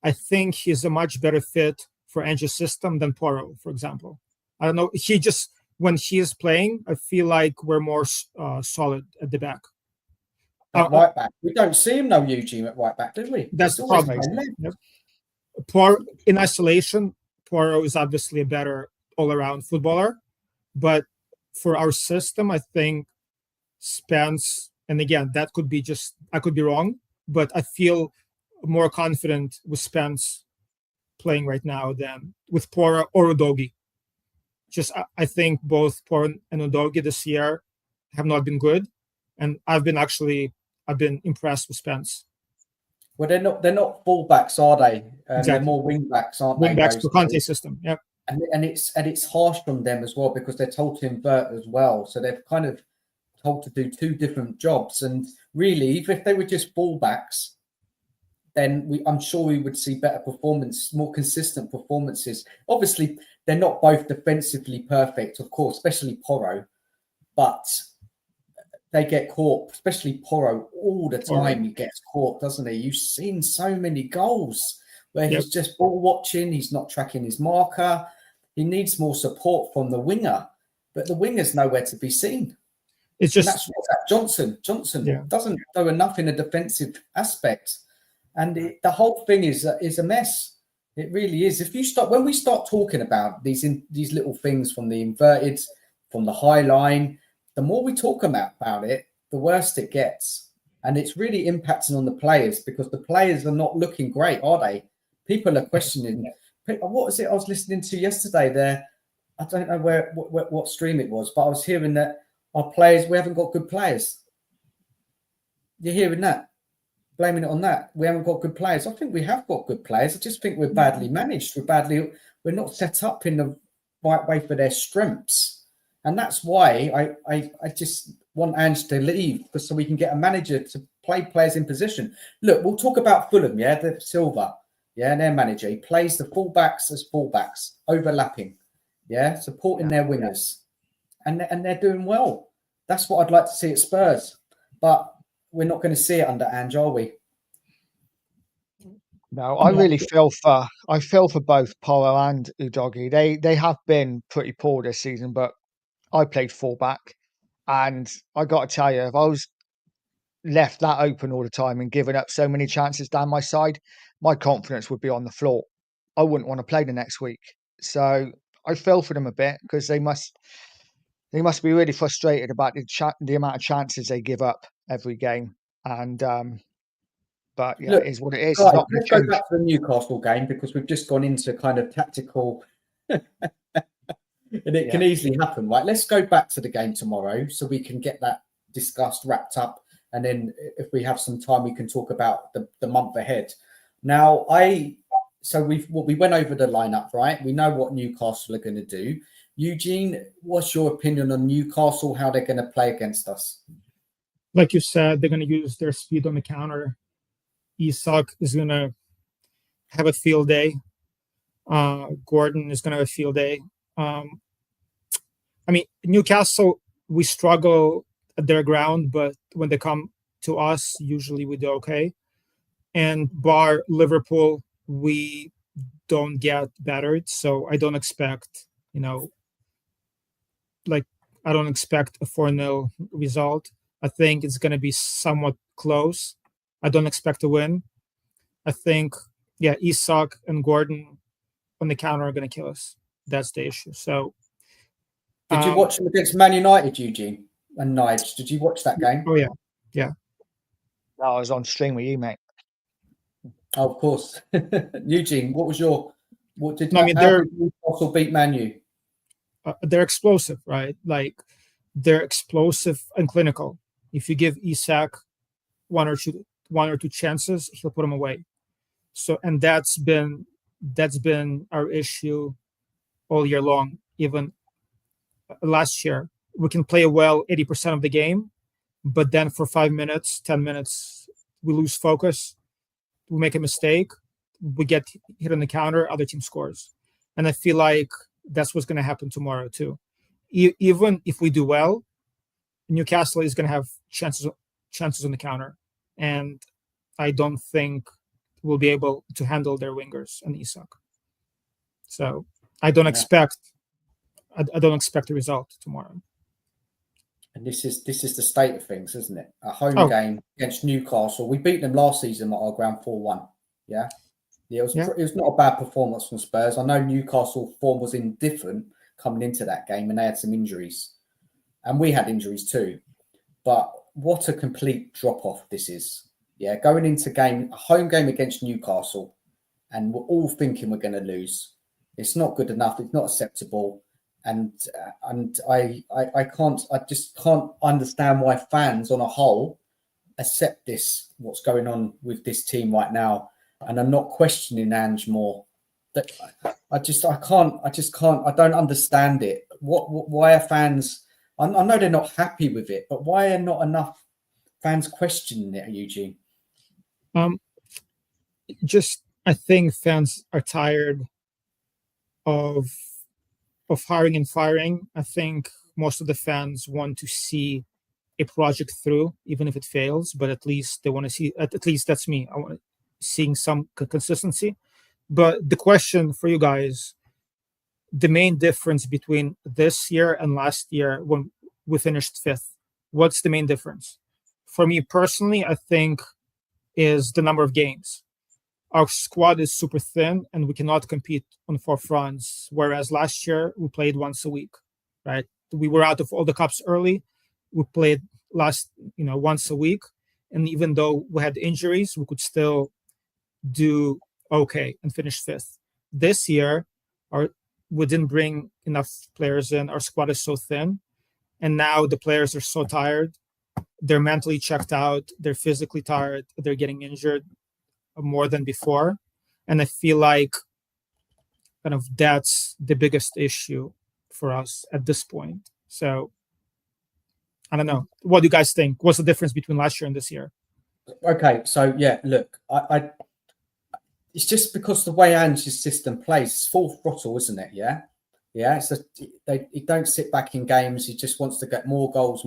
I think he's a much better fit for Ange's system than Porro, for example. I don't know. When he is playing, I feel like we're more solid at the back. At right back, we don't see him though, Eugene, at right back, do we? That's the problem. Yep. In isolation, Porro is obviously a better all-around footballer, but for our system, I think Spence, and again, that could be I could be wrong, but I feel more confident with Spence playing right now than with Porro or Udogie. I think both Porro and Udogie this year have not been good, and I've been impressed with Spence. Well, they're not fullbacks, are they? Exactly. They're more wingbacks, aren't they? Wingbacks for Conte's system, yeah. And it's harsh on them as well because they're told to invert as well. So they're kind of told to do 2 different jobs. And really, even if they were just fullbacks, then I'm sure we would see better performance, more consistent performances. Obviously, they're not both defensively perfect, of course, especially Porro. But they get caught, especially Porro, all the time. He gets caught, doesn't he? You've seen so many goals where he's just ball watching. He's not tracking his marker. He needs more support from the winger, but the winger's nowhere to be seen. It's just, and that's what Johnson doesn't do enough in a defensive aspect, and the whole thing is a mess. It really is. When we start talking about these little things from the inverted, from the high line, the more we talk about it, the worse it gets, and it's really impacting on the players, because the players are not looking great, are they? People are questioning. What was it I was listening to yesterday? There, I don't know what stream it was, but I was hearing that our players, we haven't got good players. You're hearing that? Blaming it on that. We haven't got good players. I think we have got good players. I just think we're badly managed. We're not set up in the right way for their strengths. And that's why I just want Ange to leave, so we can get a manager to play players in position. Look, we'll talk about Fulham, the Silva, and their manager. He plays the fullbacks as fullbacks, overlapping, supporting their wingers. And they're doing well. That's what I'd like to see at Spurs. But we're not going to see it under Ange, are we? No, I really feel for both Porro and Udogie. They have been pretty poor this season, but I played fullback, and I got to tell you, if I was left that open all the time and given up so many chances down my side, my confidence would be on the floor. I wouldn't want to play the next week. So I feel for them a bit, because they must be really frustrated about the amount of chances they give up every game. And but yeah, look, it is what it is. Right, let's go back to the Newcastle game, because we've just gone into kind of tactical and it can easily happen, right? Let's go back to the game tomorrow so we can get that discussed, wrapped up, and then if we have some time, we can talk about the month ahead. Now, we went over the lineup, right? We know what Newcastle are going to do. Eugene, what's your opinion on Newcastle, how they're going to play against us? Like you said, they're going to use their speed on the counter. Isak is going to have a field day. Gordon is going to have a field day. Newcastle, we struggle at their ground, but when they come to us, usually we do okay. And bar Liverpool, we don't get battered. So I don't expect, I don't expect a 4-0 result. I think it's going to be somewhat close. I don't expect a win. I think, Isak and Gordon on the counter are going to kill us. That's the issue. So, did you watch them against Man United, Eugene and Nige? Did you watch that game? Oh yeah. I was on stream with you, mate. Oh, of course. Eugene, how did Newcastle beat Man U? They're explosive, right? Like, they're explosive and clinical. If you give Isak one or two chances, he'll put them away. So, and that's been our issue all year long. Even last year, we can play well 80% of the game, but then for 5 minutes, 10 minutes, we lose focus. We make a mistake. We get hit on the counter. Other team scores, and I feel like that's what's going to happen tomorrow too. Even if we do well, Newcastle is going to have chances on the counter, and I don't think we'll be able to handle their wingers and Isak. So I don't expect a result tomorrow. And this is the state of things, isn't it? A home game against Newcastle. We beat them last season at our ground 4-1. Yeah. It was not a bad performance from Spurs. I know Newcastle form was indifferent coming into that game, and they had some injuries, and we had injuries too. But what a complete drop off this is. Yeah, going into a home game against Newcastle, and we're all thinking we're going to lose. It's not good enough. It's not acceptable, and I just can't understand why fans on a whole accept this. What's going on with this team right now? And I'm not questioning Ange more. That I don't understand it. Why are fans? I know they're not happy with it, but why are not enough fans questioning it, Eugene? I think fans are tired of hiring and firing. I think most of the fans want to see a project through, even if it fails. But at least they want to see. At least that's me. I want seeing some consistency. But the question for you guys, the main difference between this year and last year when we finished 5th, what's the main difference? For me personally, I think is the number of games. Our squad is super thin and we cannot compete on 4 fronts. Whereas last year we played once a week, right? We were out of all the cups early. We played once a week. And even though we had injuries, we could still do okay and finish 5th. This year, we didn't bring enough players in. Our squad is so thin. And now the players are so tired. They're mentally checked out. They're physically tired. They're getting injured more than before. And I feel like kind of that's the biggest issue for us at this point. So I don't know. What do you guys think? What's the difference between last year and this year? Okay, so yeah, look, I it's just because the way Ange's system plays, it's full throttle, isn't it? Yeah. It's he don't sit back in games. He just wants to get more goals,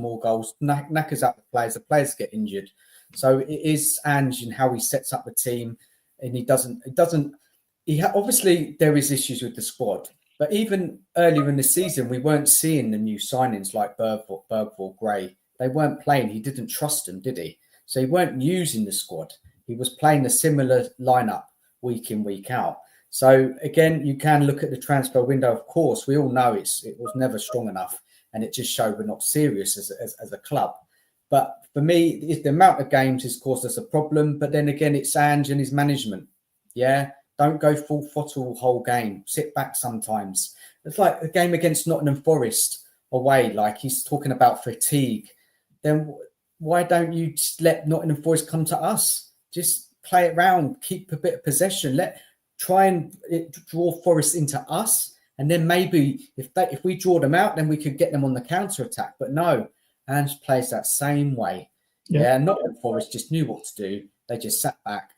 knackers up the players get injured. So it is Ange and how he sets up the team, and obviously there is issues with the squad, but even earlier in the season, we weren't seeing the new signings like Bergvall, Gray. They weren't playing. He didn't trust them, did he? So he weren't using the squad. He was playing a similar lineup week in, week out. So again, you can look at the transfer window. Of course, we all know it was never strong enough, and it just showed we're not serious as a club. But for me, the amount of games has caused us a problem. But then again, it's Ange and his management. Yeah, don't go full throttle whole game. Sit back sometimes. It's like a game against Nottingham Forest away. Like he's talking about fatigue. Then why don't you just let Nottingham Forest come to us? Just play it round. Keep a bit of possession. Try and draw Forest into us, and then maybe if we draw them out, then we could get them on the counter attack. But no, Ange plays that same way. Yeah, Nottingham Forest just knew what to do. They just sat back.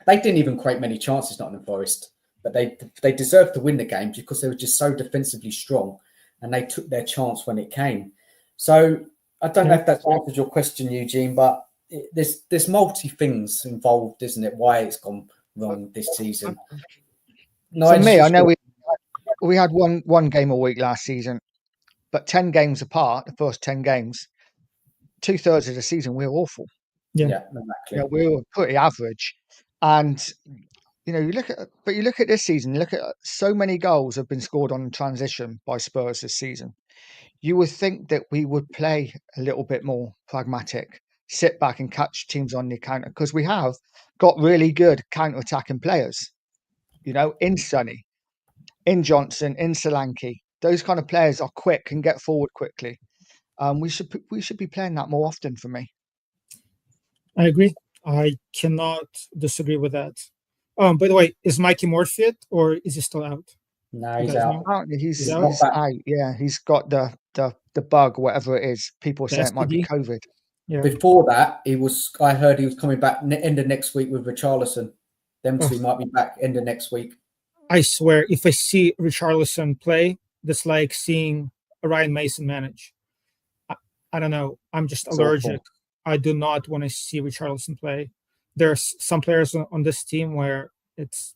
They didn't even create many chances, Nottingham Forest, but they deserved to win the game because they were just so defensively strong, and they took their chance when it came. So I don't know if that's answered your question, Eugene, but there's multi things involved, isn't it? Why it's gone wrong this season. For me, I know we had one game a week last season, but 10 games apart, the first 10 games, 2/3 of the season we were awful. Yeah, exactly. We were pretty average, and you look at this season. Look at so many goals have been scored on transition by Spurs this season. You would think that we would play a little bit more pragmatic, sit back and catch teams on the counter, because we have got really good counter-attacking players. In Sonny, in Johnson, in Solanke. Those kind of players are quick and get forward quickly. We should be playing that more often for me. I agree. I cannot disagree with that. By the way, is Mikey Moore fit or is he still out? No, he's out. He's out. Yeah, he's got the bug, whatever it is. People say it might be COVID. Yeah. Before that, I heard he was coming back end of next week with Richarlison. Them two might be back end of next week. I swear, if I see Richarlison play, that's like seeing Ryan Mason manage. I don't know. I'm just allergic. Awful. I do not want to see Richarlison play. There's some players on this team where it's...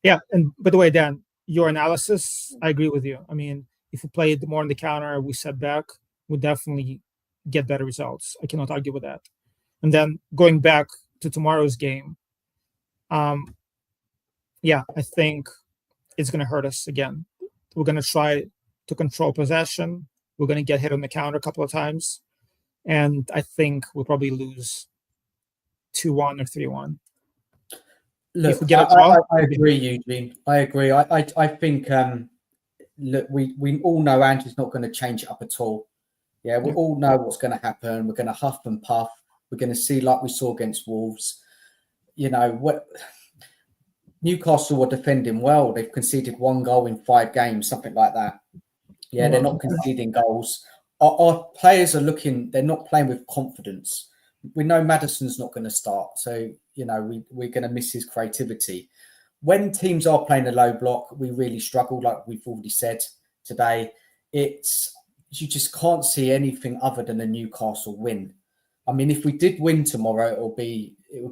Yeah, and by the way, Dan, your analysis, I agree with you. I mean, if we played more on the counter, we sat back, we definitely get better results. I cannot argue with that. And then going back to tomorrow's game, I think it's going to hurt us again. We're going to try to control possession. We're going to get hit on the counter a couple of times. And I think we'll probably lose 2-1 or 3-1. Look, if we get a draw, I agree, Eugene. I agree. I think, look, we all know Ange's not going to change it up at all. Yeah, we all know what's going to happen. We're going to huff and puff. We're going to see like we saw against Wolves. Newcastle were defending well. They've conceded 1 goal in 5 games, something like that. Yeah, they're not conceding goals. Our players are they're not playing with confidence. We know Maddison's not going to start. So, we're going to miss his creativity. When teams are playing a low block, we really struggle, like we've already said today. you just can't see anything other than a Newcastle win. I mean, if we did win tomorrow, it would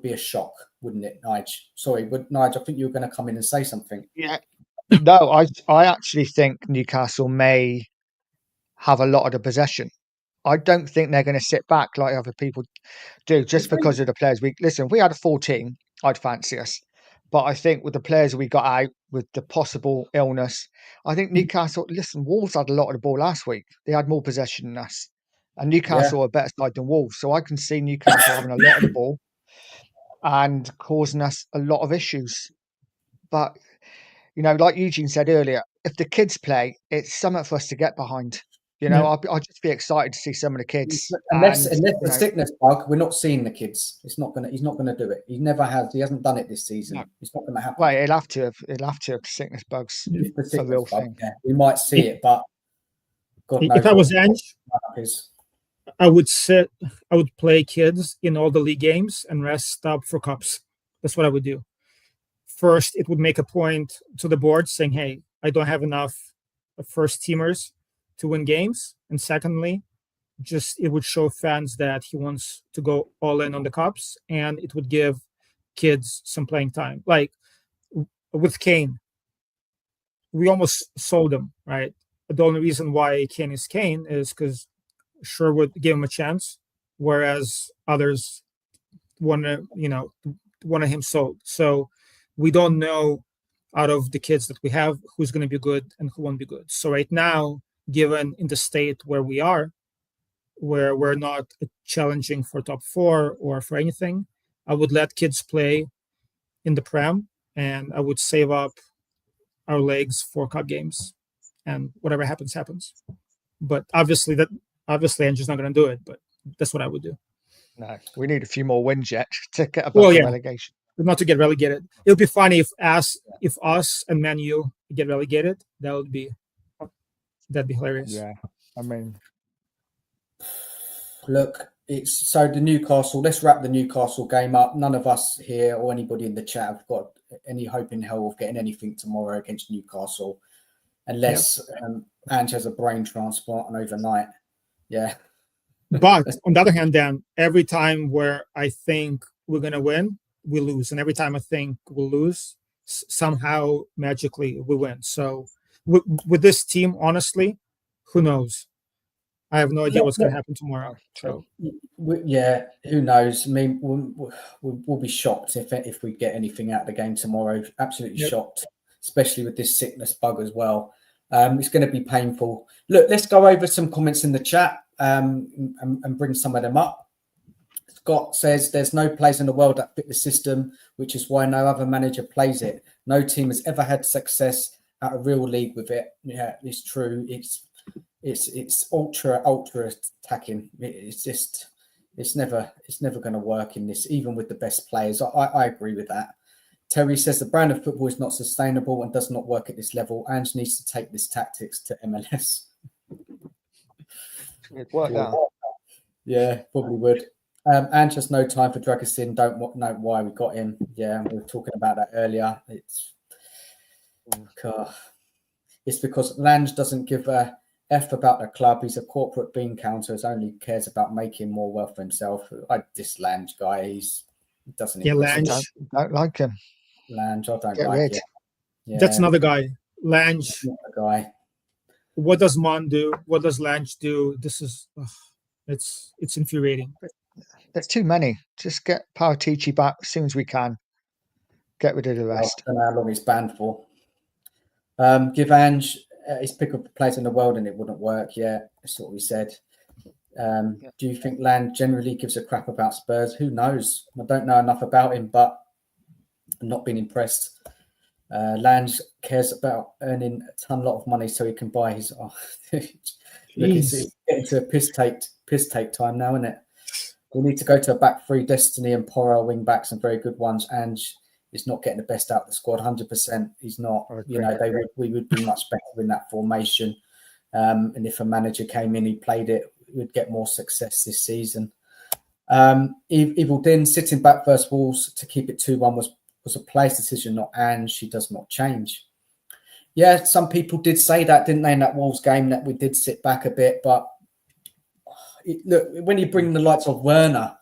be a shock, wouldn't it, Nige? Sorry, but Nige, I think you were going to come in and say something. Yeah. No, I actually think Newcastle may have a lot of the possession. I don't think they're going to sit back like other people do just because of the players. Listen, if we had a full team, I'd fancy us. But I think with the players we got out, with the possible illness, I think Newcastle, listen, Wolves had a lot of the ball last week. They had more possession than us. And Newcastle are a better side than Wolves. So I can see Newcastle having a lot of the ball and causing us a lot of issues. But, like Eugene said earlier, if the kids play, it's something for us to get behind. I'll just be excited to see some of the kids. Unless the sickness bug, we're not seeing the kids. He's not gonna do it. He never has. He hasn't done it this season. No. It's not gonna happen. Well, he'll have to have sickness bugs. It's a real thing. Yeah. We might see it, but God knows. If I was Ange, I would play kids in all the league games and rest up for cups. That's what I would do. First, it would make a point to the board saying, hey, I don't have enough first teamers to win games. And secondly, it would show fans that he wants to go all in on the cups, and it would give kids some playing time. Like with Kane, we almost sold him, right? The only reason why Kane is because Sherwood gave him a chance, whereas others wanted him sold. So we don't know out of the kids that we have who's going to be good and who won't be good. So right now, given in the state where we are, where we're not challenging for top 4 or for anything, I would let kids play in the Prem, and I would save up our legs for cup games, and whatever happens, happens. But obviously Andrew's not going to do it, but that's what I would do. No, we need a few more wins yet to get above the relegation. Not to get relegated. It would be funny if us and Man U get relegated. That'd be hilarious. Yeah, I mean, look, it's so the Newcastle. Let's wrap the Newcastle game up. None of us here or anybody in the chat have got any hope in hell of getting anything tomorrow against Newcastle, unless Ange has a brain transplant and overnight. Yeah. But on the other hand, Dan, every time where I think we're gonna win, we lose, and every time I think we'll lose, somehow magically we win. So with this team, honestly, who knows? I have no idea what's going to happen tomorrow. So who knows? I mean, we'll be shocked if we get anything out of the game tomorrow. Absolutely shocked, especially with this sickness bug as well. It's going to be painful. Look, let's go over some comments in the chat and bring some of them up. Scott says there's no players in the world that fit the system, which is why no other manager plays it. No team has ever had success at a real league with it. Yeah, it's true. It's ultra attacking. It's never going to work in this, even with the best players. I agree with that. Terry says the brand of football is not sustainable and does not work at this level. Ange needs to take this tactics to MLS. It worked out. Yeah, probably would. Ange has no time for drag us in. Don't know why we got him. Yeah, we were talking about that earlier. It's because Lange doesn't give a F about the club. He's a corporate bean counter who only cares about making more wealth for himself. This Lange guy, he doesn't. Yeah, Lange. Don't like him. Lange, I don't like it. Yeah. That's another guy. Lange. Guy. What does Mon do? What does Lange do? This is, it's infuriating. There's too many. Just get Paratici back as soon as we can. Get rid of the rest. I don't know how long he's banned for. Give Ange his pick of players in the world and it wouldn't work. Yeah, that's what we said. Do you think Land generally gives a crap about Spurs? Who knows? I don't know enough about him, but I'm not been impressed. Land cares about earning a lot of money so he can buy his. Look, it's getting to piss take time now, isn't it? We need to go to a back three. Destiny and Porro wing backs and very good ones. Ange is not getting the best out of the squad. 100%. He's not. We would be much better in that formation. And if a manager came in, he played it, we'd get more success this season. Evil Din sitting back versus Wolves to keep it 2-1 was a player's decision, not Ange. She does not change. Yeah, some people did say that, didn't they, in that Wolves game, that we did sit back a bit. But look, when you bring the likes of Werner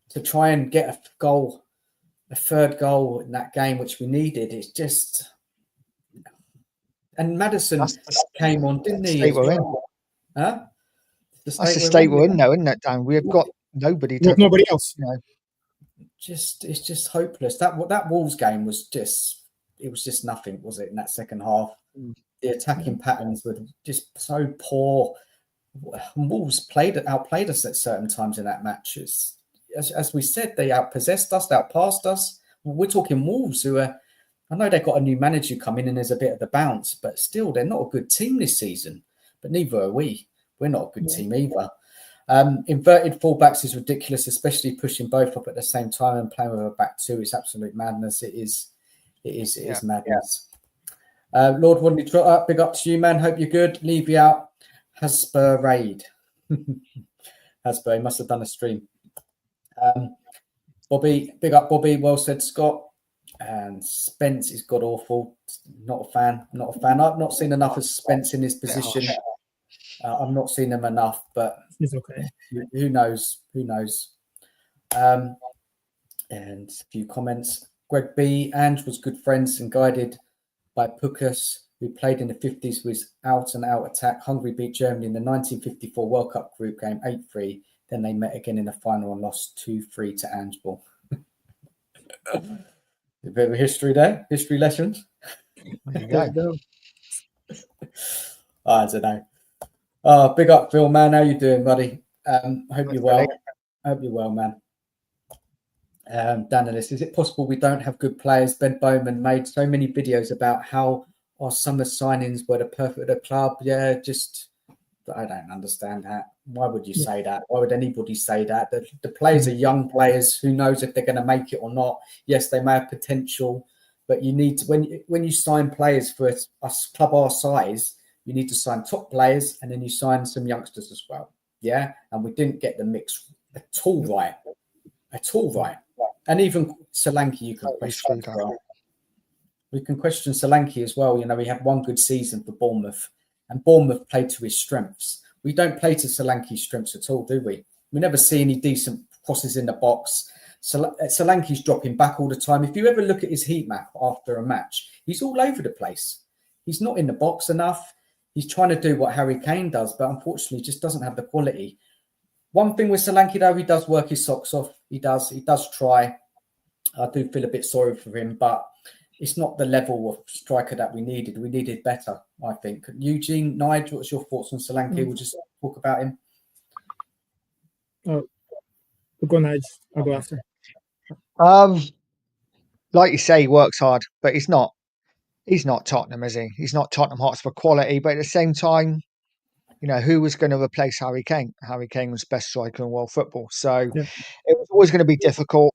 to try and get a third goal in that game, which we needed, it's just... And Maddison came on, didn't he, as well? Huh? That's the state we're in now, isn't it, Dan? We've got nobody to... Nobody else. You know. It's just hopeless. That Wolves game was just... It was just nothing, was it, in that second half? The attacking patterns were just so poor. Wolves outplayed us at certain times in that match. As we said, they outpossessed us, outpassed us. We're talking Wolves, who are... I know they've got a new manager coming and there's a bit of the bounce, but still, they're not a good team this season. But neither are we. We're not a good team either. Inverted fullbacks is ridiculous, especially pushing both up at the same time and playing with a back two. It's absolute madness. It is madness. Lord Rodney Trotter, big up to you, man. Hope you're good. Leave you out. Hasper Raid. Hasper, he must have done a stream. Bobby, big up Bobby. Well said, Scott. And Spence is god awful. Not a fan. I've not seen enough of Spence in his position. I've not seen him enough, but he's okay. Who knows? And a few comments. Greg B. Ange was good friends and guided by Pukas, who played in the 50s with out-and-out attack. Hungary beat Germany in the 1954 World Cup group game 8-3. Then they met again in the final and lost 2-3 to Ange Ball. A bit of history there. History lessons. There you go. I don't know. Big up, Phil, man. How you doing, buddy? Hope you're well. Hope you're well, man. Danilis, is it possible we don't have good players? Ben Bowman made so many videos about how our summer signings were the perfect of the club. Yeah, just I don't understand that. Why would you say that? Why would anybody say that? The players are young players. Who knows if they're going to make it or not? Yes, they may have potential, but you need to, when you sign players for a club our size, you need to sign top players and then you sign some youngsters as well. Yeah, and we didn't get the mix at all right. And even Solanke, you can question as well. We can question Solanke as well. You know, we had one good season for Bournemouth, and Bournemouth played to his strengths. We don't play to Solanke's strengths at all, do we? We never see any decent crosses in the box. Solanke's dropping back all the time. If you ever look at his heat map after a match, he's all over the place. He's not in the box enough. He's trying to do what Harry Kane does, but unfortunately just doesn't have the quality. One thing with Solanke, though, he does work his socks off. He does try. I do feel a bit sorry for him, but it's not the level of striker that we needed. We needed better, I think. Eugene, Nige, what's your thoughts on Solanke? We'll just talk about him. Oh, go Nige. I'll go after. Like you say, he works hard, but he's not Tottenham, is he? He's not Tottenham Hotspur quality, but at the same time, you know, who was going to replace Harry Kane? Harry Kane was the best striker in world football. So it was always going to be difficult.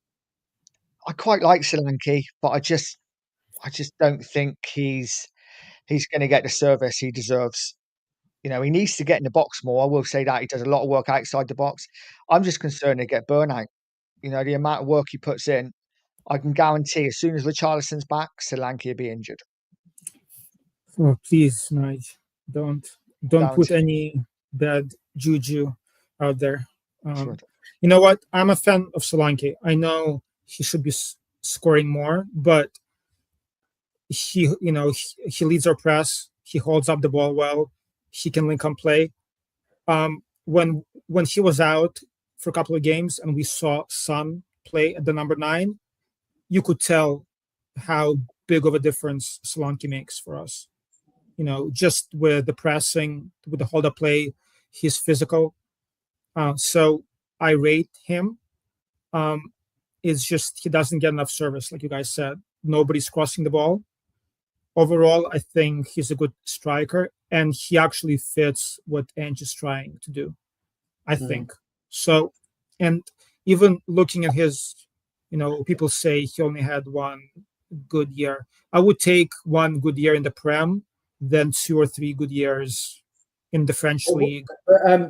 I quite like Solanke, but I just don't think he's going to get the service he deserves. You know, he needs to get in the box more. I will say that he does a lot of work outside the box. I'm just concerned to get burnout. You know, the amount of work he puts in, I can guarantee as soon as Richarlison's back, Solanke will be injured. Oh, please, Nige, don't put any bad juju out there. You know what? I'm a fan of Solanke. I know he should be scoring more, but he leads our press. He holds up the ball well. He can link on play. When he was out for a couple of games and we saw Son play at the number 9, you could tell how big of a difference Solanke makes for us. You know, just with the pressing, with the hold up play, he's physical. So I rate him. It's just he doesn't get enough service, like you guys said. Nobody's crossing the ball. Overall, I think he's a good striker, and he actually fits what Ange is trying to do, I think. So, and even looking at his, you know, people say he only had one good year. I would take one good year in the Prem, then 2 or 3 good years in the French league.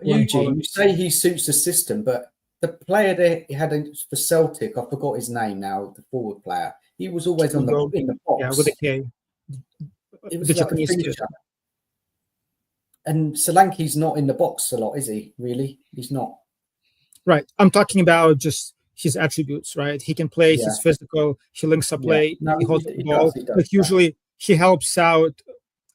Eugene, you say he suits the system, but the player that he had for Celtic, I forgot his name now, the forward player, he was always in the box. Yeah, with a K. It was the like a Japanese kid. finisher. And Solanke's not in the box a lot, is he? Really? He's not. Right. I'm talking about just his attributes, right? He can play, Yeah. he's physical, he links up Yeah. play, No, he holds the he ball. does, Like usually he helps out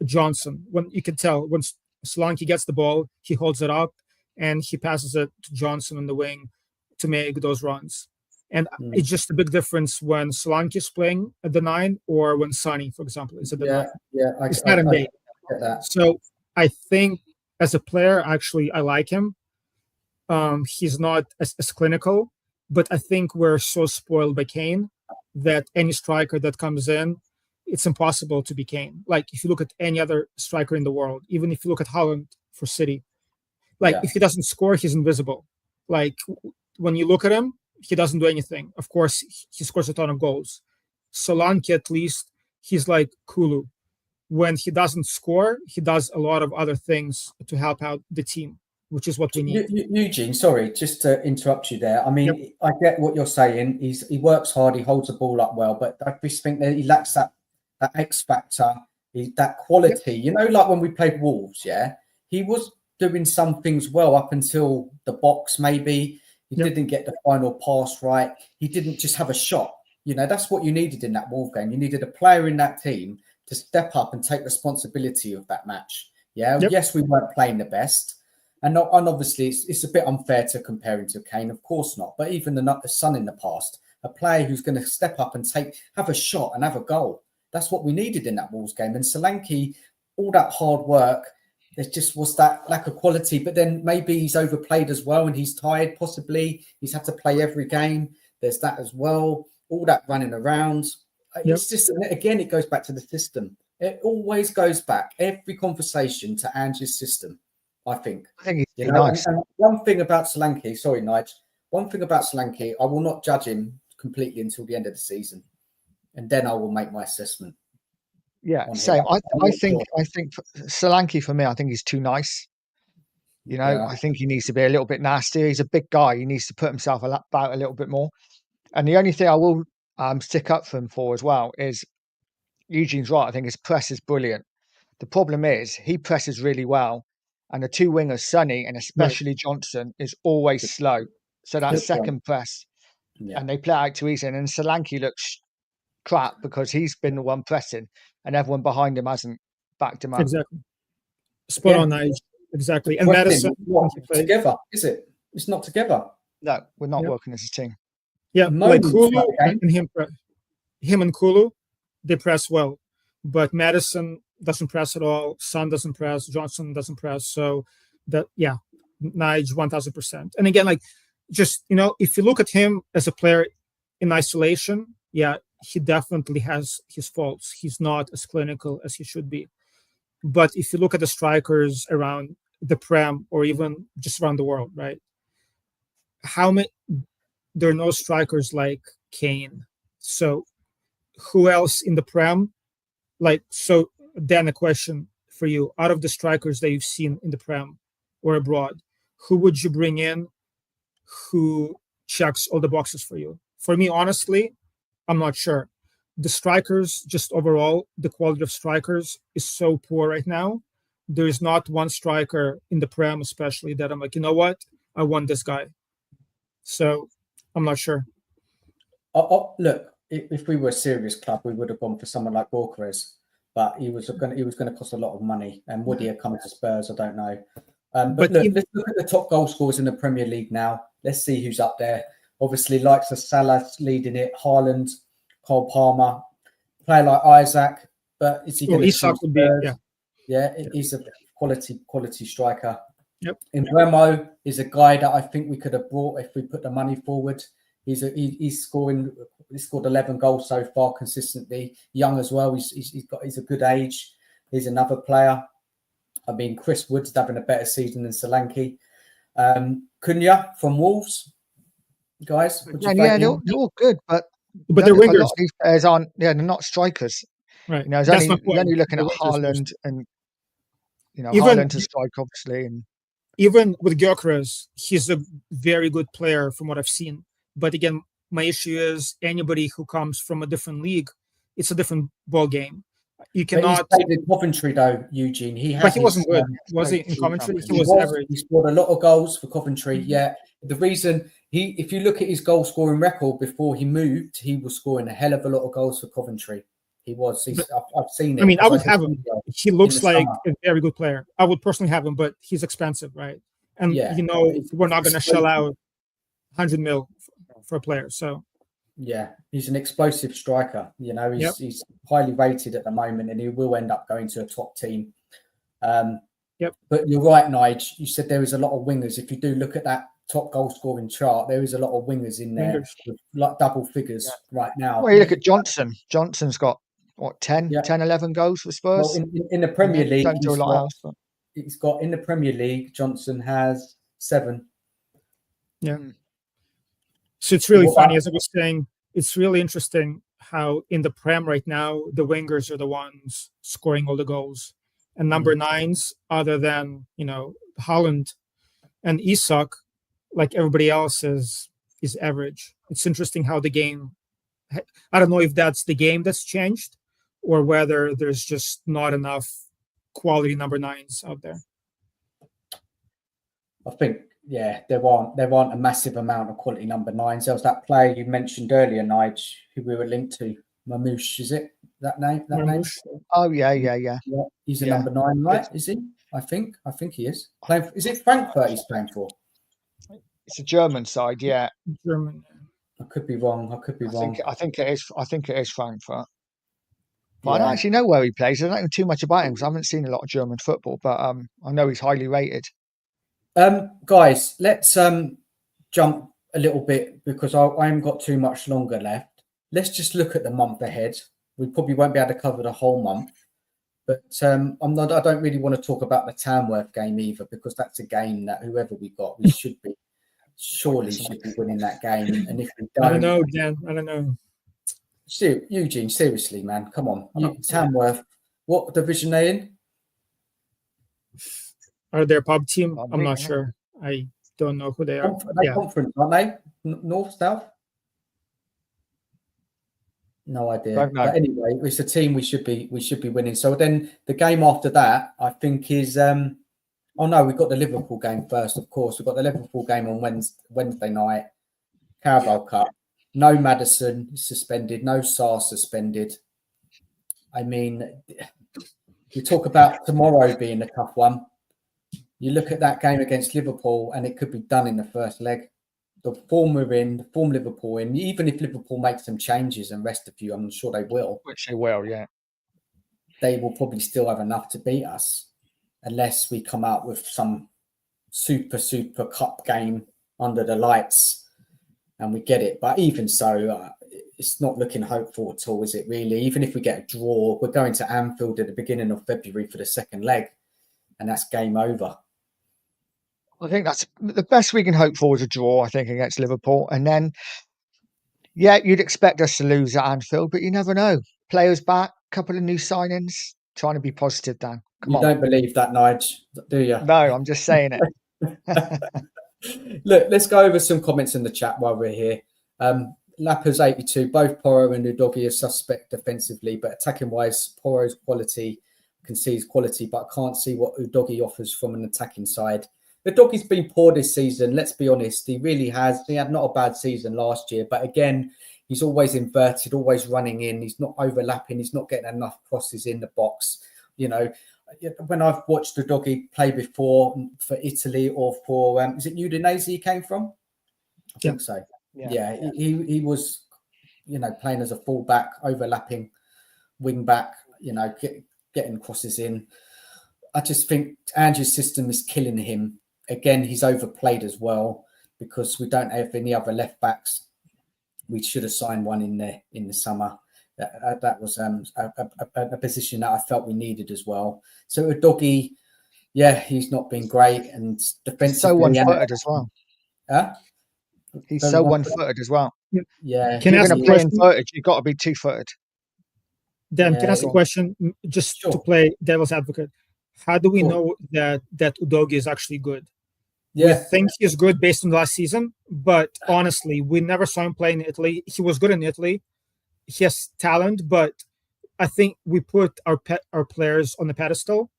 Johnson. When you can tell when Solanke gets the ball, he holds it up and he passes it to Johnson on the wing to make those runs. And it's just a big difference when Solanke is playing at the 9 or when Sonny, for example, is at the 9. Yeah, it's not in day. Get that. So I think as a player, actually, I like him. He's not as clinical, but I think we're so spoiled by Kane that any striker that comes in, it's impossible to be Kane. Like if you look at any other striker in the world, even if you look at Haaland for City, like if he doesn't score, he's invisible. Like when you look at him, he doesn't do anything. Of course, he scores a ton of goals. Solanke, at least, he's like Kulu. When he doesn't score, he does a lot of other things to help out the team, which is what we need. Eugene, sorry, just to interrupt you there. I mean, I get what you're saying. He works hard, he holds the ball up well, but I just think that he lacks that X factor, that quality. You know, like when we played Wolves, he was doing some things well up until the box, maybe. He didn't get the final pass right. He didn't just have a shot. You know, that's what you needed in that Wolves game. You needed a player in that team to step up and take responsibility of that match. Yes, we weren't playing the best. And obviously, it's a bit unfair to compare him to Kane. Of course not. But even the Son in the past, a player who's going to step up and have a shot and have a goal. That's what we needed in that Wolves game. And Solanke, all that hard work, there just was that lack of quality. But then maybe he's overplayed as well and he's tired, possibly. He's had to play every game. There's that as well. All that running around. It's just, again, it goes back to the system. It always goes back, every conversation, to Ange's system, I think. He's nice. And one thing about Solanke, sorry, Nige, one thing about Solanke, I will not judge him completely until the end of the season. And then I will make my assessment. Yeah, same. I think Solanke, for me, I think he's too nice. You know, I think he needs to be a little bit nastier. He's a big guy. He needs to put himself about a little bit more. And the only thing I will stick up for him for as well is Eugene's right. I think his press is brilliant. The problem is he presses really well. And the two wingers, Sonny and especially Johnson, is always slow. So that second press, and they play out too easy. And then Solanke looks crap because he's been the one pressing and everyone behind him hasn't backed him up. Exactly. Spot on, Nige. Exactly. And Madison, together, is it? It's not together. No, we're not working as a team. Yeah, like Kulu and him and Kulu, they press well. But Madison doesn't press at all. Son doesn't press. Johnson doesn't press. So that, Nige 1000%. And again, like, just, you know, if you look at him as a player in isolation, he definitely has his faults. He's not as clinical as he should be. But if you look at the strikers around the Prem or even just around the world, right? There are no strikers like Kane. So who else in the Prem? Like, so then a question for you, out of the strikers that you've seen in the Prem or abroad, who would you bring in who checks all the boxes for you? For me, honestly, I'm not sure. The strikers, just overall, the quality of strikers is so poor right now. There is not one striker in the Prem, especially, that I'm like, you know what? I want this guy. So I'm not sure. Look, if we were a serious club, we would have gone for someone like Gorkarez, but he was going to cost a lot of money. And would he have come to Spurs? I don't know. But look, let's look at the top goal scorers in the Premier League now. Let's see who's up there. Obviously, likes of Salah leading it, Haaland, Cole Palmer, player like Isaac. But is he going to Isak would be, he's a quality striker. Yep. Mbeumo is a guy that I think we could have brought if we put the money forward. He's scored 11 goals so far consistently. Young as well. He's a good age. He's another player. I mean, Chris Wood's having a better season than Solanke. Cunha from Wolves, guys. They're all good, but they're wingers. A lot of these players aren't. Yeah, they're not strikers. Right. You know, you're only looking at Haaland and Haaland to strike, obviously, and even with Gyökeres, he's a very good player from what I've seen. But again, my issue is anybody who comes from a different league, it's a different ball game. You But cannot. he's played in Coventry though, Eugene. He But has he wasn't good. Was he played in two Coventry? He Champions was average. He scored a lot of goals for Coventry. Yeah, the reason if you look at his goal scoring record before he moved, he was scoring a hell of a lot of goals for Coventry. He was. I've seen it. I mean, I would did have him. video He in looks the like summer. a very good player. I would personally have him, but he's expensive, right? And Yeah, we're not going to shell explosive. out 100 mil for a player. So Yeah, he's an explosive striker. You know, he's highly rated at the moment, and he will end up going to a top team. But you're right, Nige. You said there is a lot of wingers. If you do look at that top goal scoring chart, there is a lot of wingers in there with like double figures right now. Well, you look at Johnson. Johnson's got what 10, 11 goals for Spurs. Well, in the Premier League, don't do a lot else. But... He's got in the Premier League. Johnson has 7. Yeah. So it's really funny, as I was saying. It's really interesting how in the Prem right now the wingers are the ones scoring all the goals, and number 9s, other than Haaland and Isak, like everybody else is average. It's interesting how the game. I don't know if that's the game that's changed, or whether there's just not enough quality number 9s out there. I think, there aren't a massive amount of quality number 9s. There was that player you mentioned earlier, Nige, who we were linked to, Mamouche. Is it that name? Oh yeah. He's a number 9, right? Is he? I think he is. Is it Frankfurt he's playing for? It's a German side, yeah. German. I could be wrong. I think it is. I think it is Frankfurt. But I don't actually know where he plays. I don't know too much about him because I haven't seen a lot of German football. But I know he's highly rated. Guys, let's jump a little bit because I haven't got too much longer left. Let's just look at the month ahead. We probably won't be able to cover the whole month, but I don't really want to talk about the Tamworth game either because that's a game that whoever we got, we should be winning that game. And if we don't, I don't know, Dan. I don't know. Eugene, seriously, man, come on. Tamworth, what division are they in? Are they a pub team? I'm not sure. I don't know who they are. They're conference, aren't they? North, South? No idea. But anyway, it's a team we should be winning. So then the game after that, I think is we've got the Liverpool game first, of course. We've got the Liverpool game on Wednesday night, Carabao Cup. No Maddison suspended, no Sarr suspended. I mean, we talk about tomorrow being a tough one. You look at that game against Liverpool and it could be done in the first leg. The form we're in, the form Liverpool in, even if Liverpool makes some changes and rest a few, I'm sure they will. Which they will, yeah. They will probably still have enough to beat us unless we come out with some super cup game under the lights and we get it. But even so, it's not looking hopeful at all, is it really? Even if we get a draw, we're going to Anfield at the beginning of February for the second leg and that's game over. I think that's the best we can hope for is a draw, I think, against Liverpool. And then, you'd expect us to lose at Anfield, but you never know. Players back, couple of new signings. Trying to be positive, Dan. You don't believe that, Nige, do you? No, I'm just saying it. Look, let's go over some comments in the chat while we're here. Lappers82, both Porro and Udogie are suspect defensively, but attacking-wise, Porro's quality concedes quality, but I can't see what Udogie offers from an attacking side. Udogie's been poor this season, let's be honest. He really has. He had not a bad season last year, but again, he's always inverted, always running in. He's not overlapping. He's not getting enough crosses in the box. When I've watched Udogie play before for Italy or for, is it Udinese he came from? I think so. Yeah. He was, playing as a fullback, overlapping wing back, getting crosses in. I just think Andrew's system is killing him. Again, he's overplayed as well because we don't have any other left backs. We should have signed one in the summer. That was a position that I felt we needed as well. So Udogie, he's not been great and defensively. He's so one-footed as well. Huh? He's so one-footed as well. Yeah. If you're going to play in-footed, you've got to be two-footed. Dan, can I ask a question just to play devil's advocate? How do we know that Udogie is actually good? We think he's good based on last season, but honestly, we never saw him play in Italy. He was good in Italy. He has talent, but I think we put our players on the pedestal,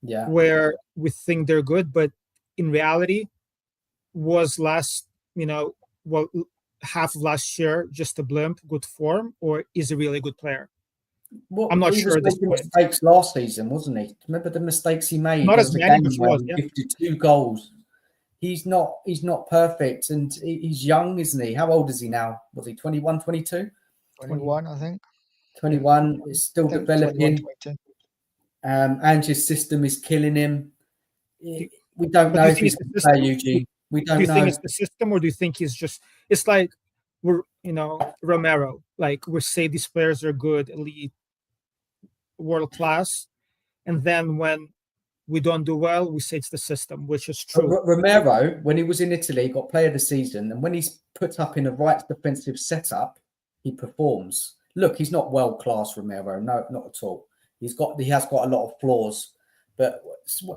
Yeah. where we think they're good, but in reality, was half of last year just a blimp, good form, or is he really a good player? Well, I'm not he sure was at this making point. mistakes last season, wasn't he? Remember the mistakes he made? Not There as was a many, game but he where was, he yeah. gifted 2 goals. He's not perfect, and he's young, isn't he? How old is he now? Was he 21, 22? 21, I think. 21. It's still I think 21, developing. 22. Angie's system is killing him. Do- We don't But know do you if think he's it's the going to play, system? Eugene. We Do don't you think know. it's the system, or do you think he's just? It's like we're Romero. Like we say these players are good, elite, world class, and then when we don't do well, we say it's the system, which is true. Romero, when he was in Italy, got player of the season, and when he's put up in a right defensive setup, he performs. Look, he's not world class, Romero. No, not at all. He has got a lot of flaws, but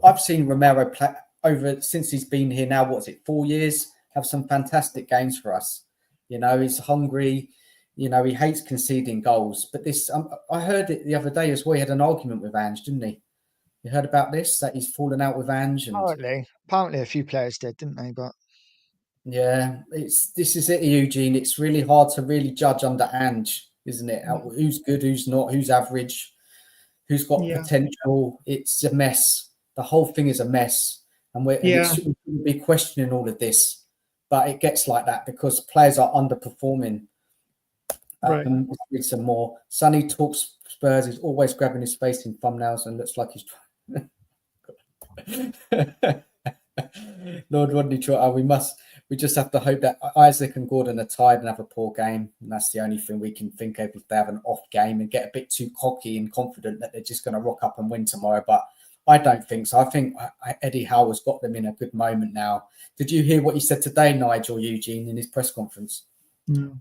I've seen Romero play over since he's been here now. What's it, 4 years? Have some fantastic games for us. He's hungry. He hates conceding goals. But this, I heard it the other day as well. He had an argument with Ange, didn't he? You heard about this? That he's fallen out with Ange, and Apparently, a few players did, didn't they? But yeah, this is it, Eugene. It's really hard to really judge under Ange, isn't it? Who's good, who's not, who's average, who's got potential. It's a mess. The whole thing is a mess, and we shouldn't be questioning all of this, but it gets like that because players are underperforming. Right. Let's read some more. Sonny talks Spurs. He's always grabbing his face in thumbnails and looks like he's trying. Lord Rodney Trotter, we just have to hope that Isaac and Gordon are tired and have a poor game, and that's the only thing we can think of if they have an off game and get a bit too cocky and confident that they're just going to rock up and win tomorrow. But I don't think so. I think Eddie Howe has got them in a good moment now. Did you hear what he said today, Nigel Eugene, in his press conference? No.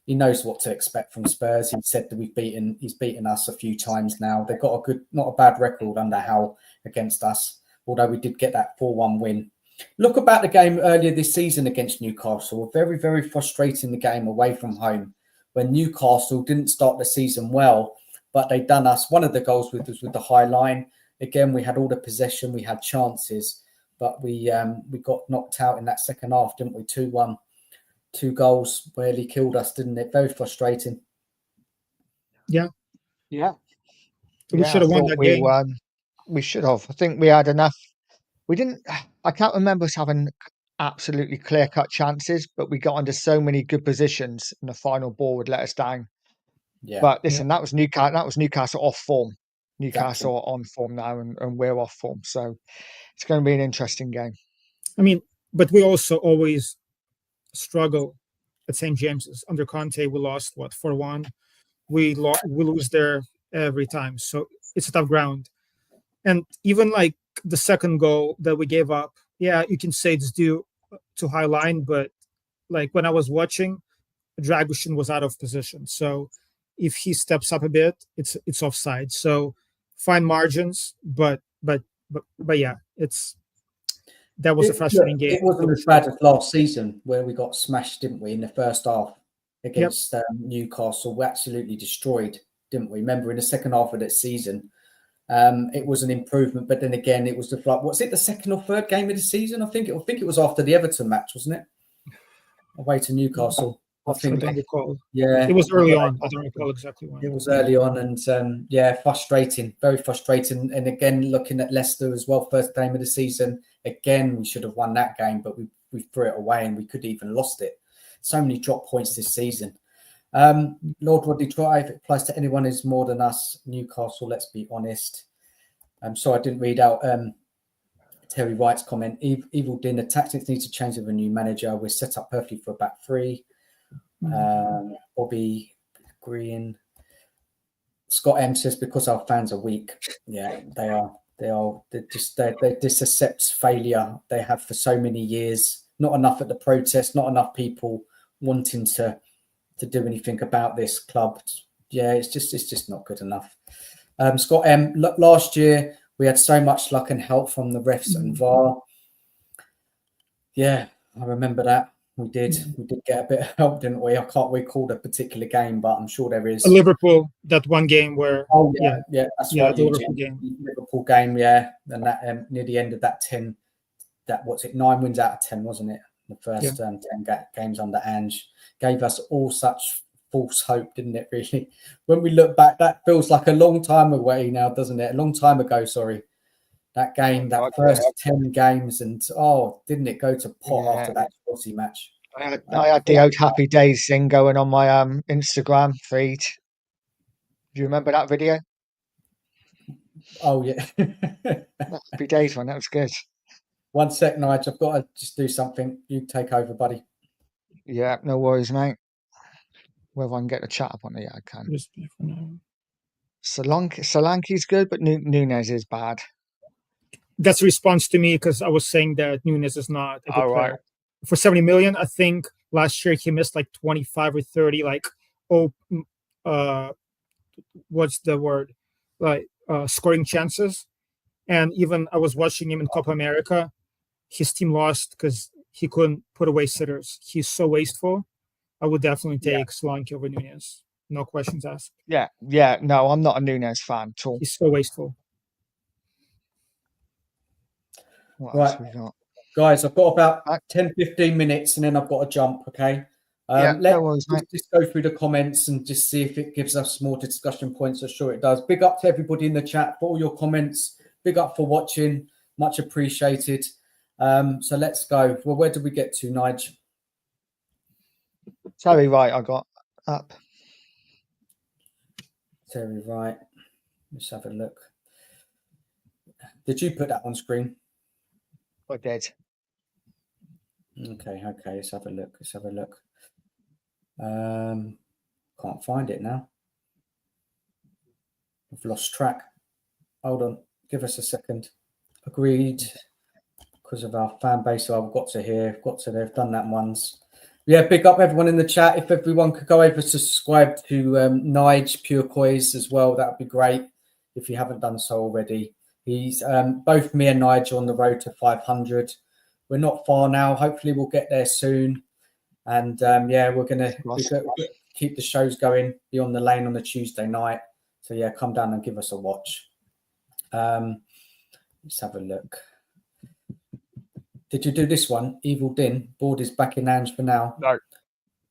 He knows what to expect from Spurs. He said that he's beaten us a few times now. They've got not a bad record under Howe against us, although we did get that 4-1 win. Look about the game earlier this season against Newcastle. A very, very frustrating game away from home when Newcastle didn't start the season well, but they done us. One of the goals was with the high line. Again, we had all the possession, we had chances, but we got knocked out in that second half, didn't we? 2-1. 2 goals barely killed us, didn't it? Very frustrating. Yeah. We should have won that game. We should have. I think we had enough. We didn't. I can't remember us having absolutely clear-cut chances, but we got into so many good positions, and the final ball would let us down. Yeah. But listen, that was Newcastle. That was Newcastle off form. Newcastle exactly. on form now, and we're off form. So it's going to be an interesting game. I mean, but we also always struggle at St. James's. Under Conte, we lost 4-1. We lose there every time, so it's a tough ground. And even like the second goal that we gave up, you can say it's due to high line, but like when I was watching, Dragushin was out of position. So if he steps up a bit, it's offside. So fine margins, but yeah, that was a frustrating game. It wasn't as bad as last season where we got smashed, didn't we, in the first half against Newcastle? We absolutely destroyed, didn't we? Remember in the second half of that season, it was an improvement, but then again, it was was it the second or third game of the season? I think it was after the Everton match, wasn't it? Away to Newcastle. I think. I don't recall. Yeah, it was early on. I don't recall exactly when. It was early on, and frustrating, very frustrating. And again, looking at Leicester as well, first game of the season. Again, we should have won that game, but we threw it away, and we could have even lost it. So many drop points this season. Lord Rodney Trotter, if it applies to anyone who's more than us, Newcastle, let's be honest. So I didn't read out Terry White's comment. Evil Dinner tactics need to change with a new manager. We're set up perfectly for a back three. Bobby Green. Scott M says because our fans are weak. Yeah, they are. They just accept failure. They have for so many years. Not enough at the protest. Not enough people wanting to do anything about this club. Yeah, it's just not good enough. Scott M. Last year we had so much luck and help from the refs and VAR. Yeah, I remember that. We did get a bit of help, didn't we? I can't recall the particular game, but I'm sure there is. Liverpool, that one game where. Oh yeah, that's right. The Liverpool game. Liverpool game, yeah, and that near the end of that 10, that 9 wins out of 10, wasn't it? The first 10 games under Ange gave us all such false hope, didn't it? Really, when we look back, that feels like a long time away now, doesn't it? A long time ago. Sorry. That game, that first 10 games, and didn't it go to pot after that Chelsea match? I had the old happy days thing going on my Instagram feed. Do you remember that video? Oh yeah, happy days one. That was good. One sec, Nige. I've got to just do something. You take over, buddy. Yeah, no worries, mate. Whether I can get the chat up on it, yeah, I can. Solanke's good, but Nunes is bad. That's a response to me because I was saying that Nunes is not a good player. Right. For 70 million, I think last year he missed like 25 or 30, what's the word? Scoring chances. And even I was watching him in Copa America. His team lost because he couldn't put away sitters. He's so wasteful. I would definitely take Solanke over Nunes. No questions asked. Yeah. No, I'm not a Nunes fan at all. He's so wasteful. What else we got? Guys, I've got about 10-15 minutes and then I've got to jump, okay? Let's just go through the comments and just see if it gives us more discussion points. I'm sure it does. Big up to everybody in the chat for all your comments. Big up for watching. Much appreciated. So let's go. Well, where did we get to, Nige? Terry Wright, I got up. Terry Wright. Let's have a look. Did you put that on screen? I did. Okay. Let's have a look. Can't find it now. I've lost track. Hold on. Give us a second. Agreed. Because of our fan base, so I've got to hear. They've done that once. Yeah, big up everyone in the chat. If everyone could go over to subscribe to Nige Pure Coys as well, that would be great. If you haven't done so already. He's both me and Nige are on the road to 500. We're not far now. Hopefully, we'll get there soon. And we're gonna keep the shows going. Be on the lane on the Tuesday night. So yeah, come down and give us a watch. Let's have a look. Did you do this one? Evil Din. Board is back in Ange for now.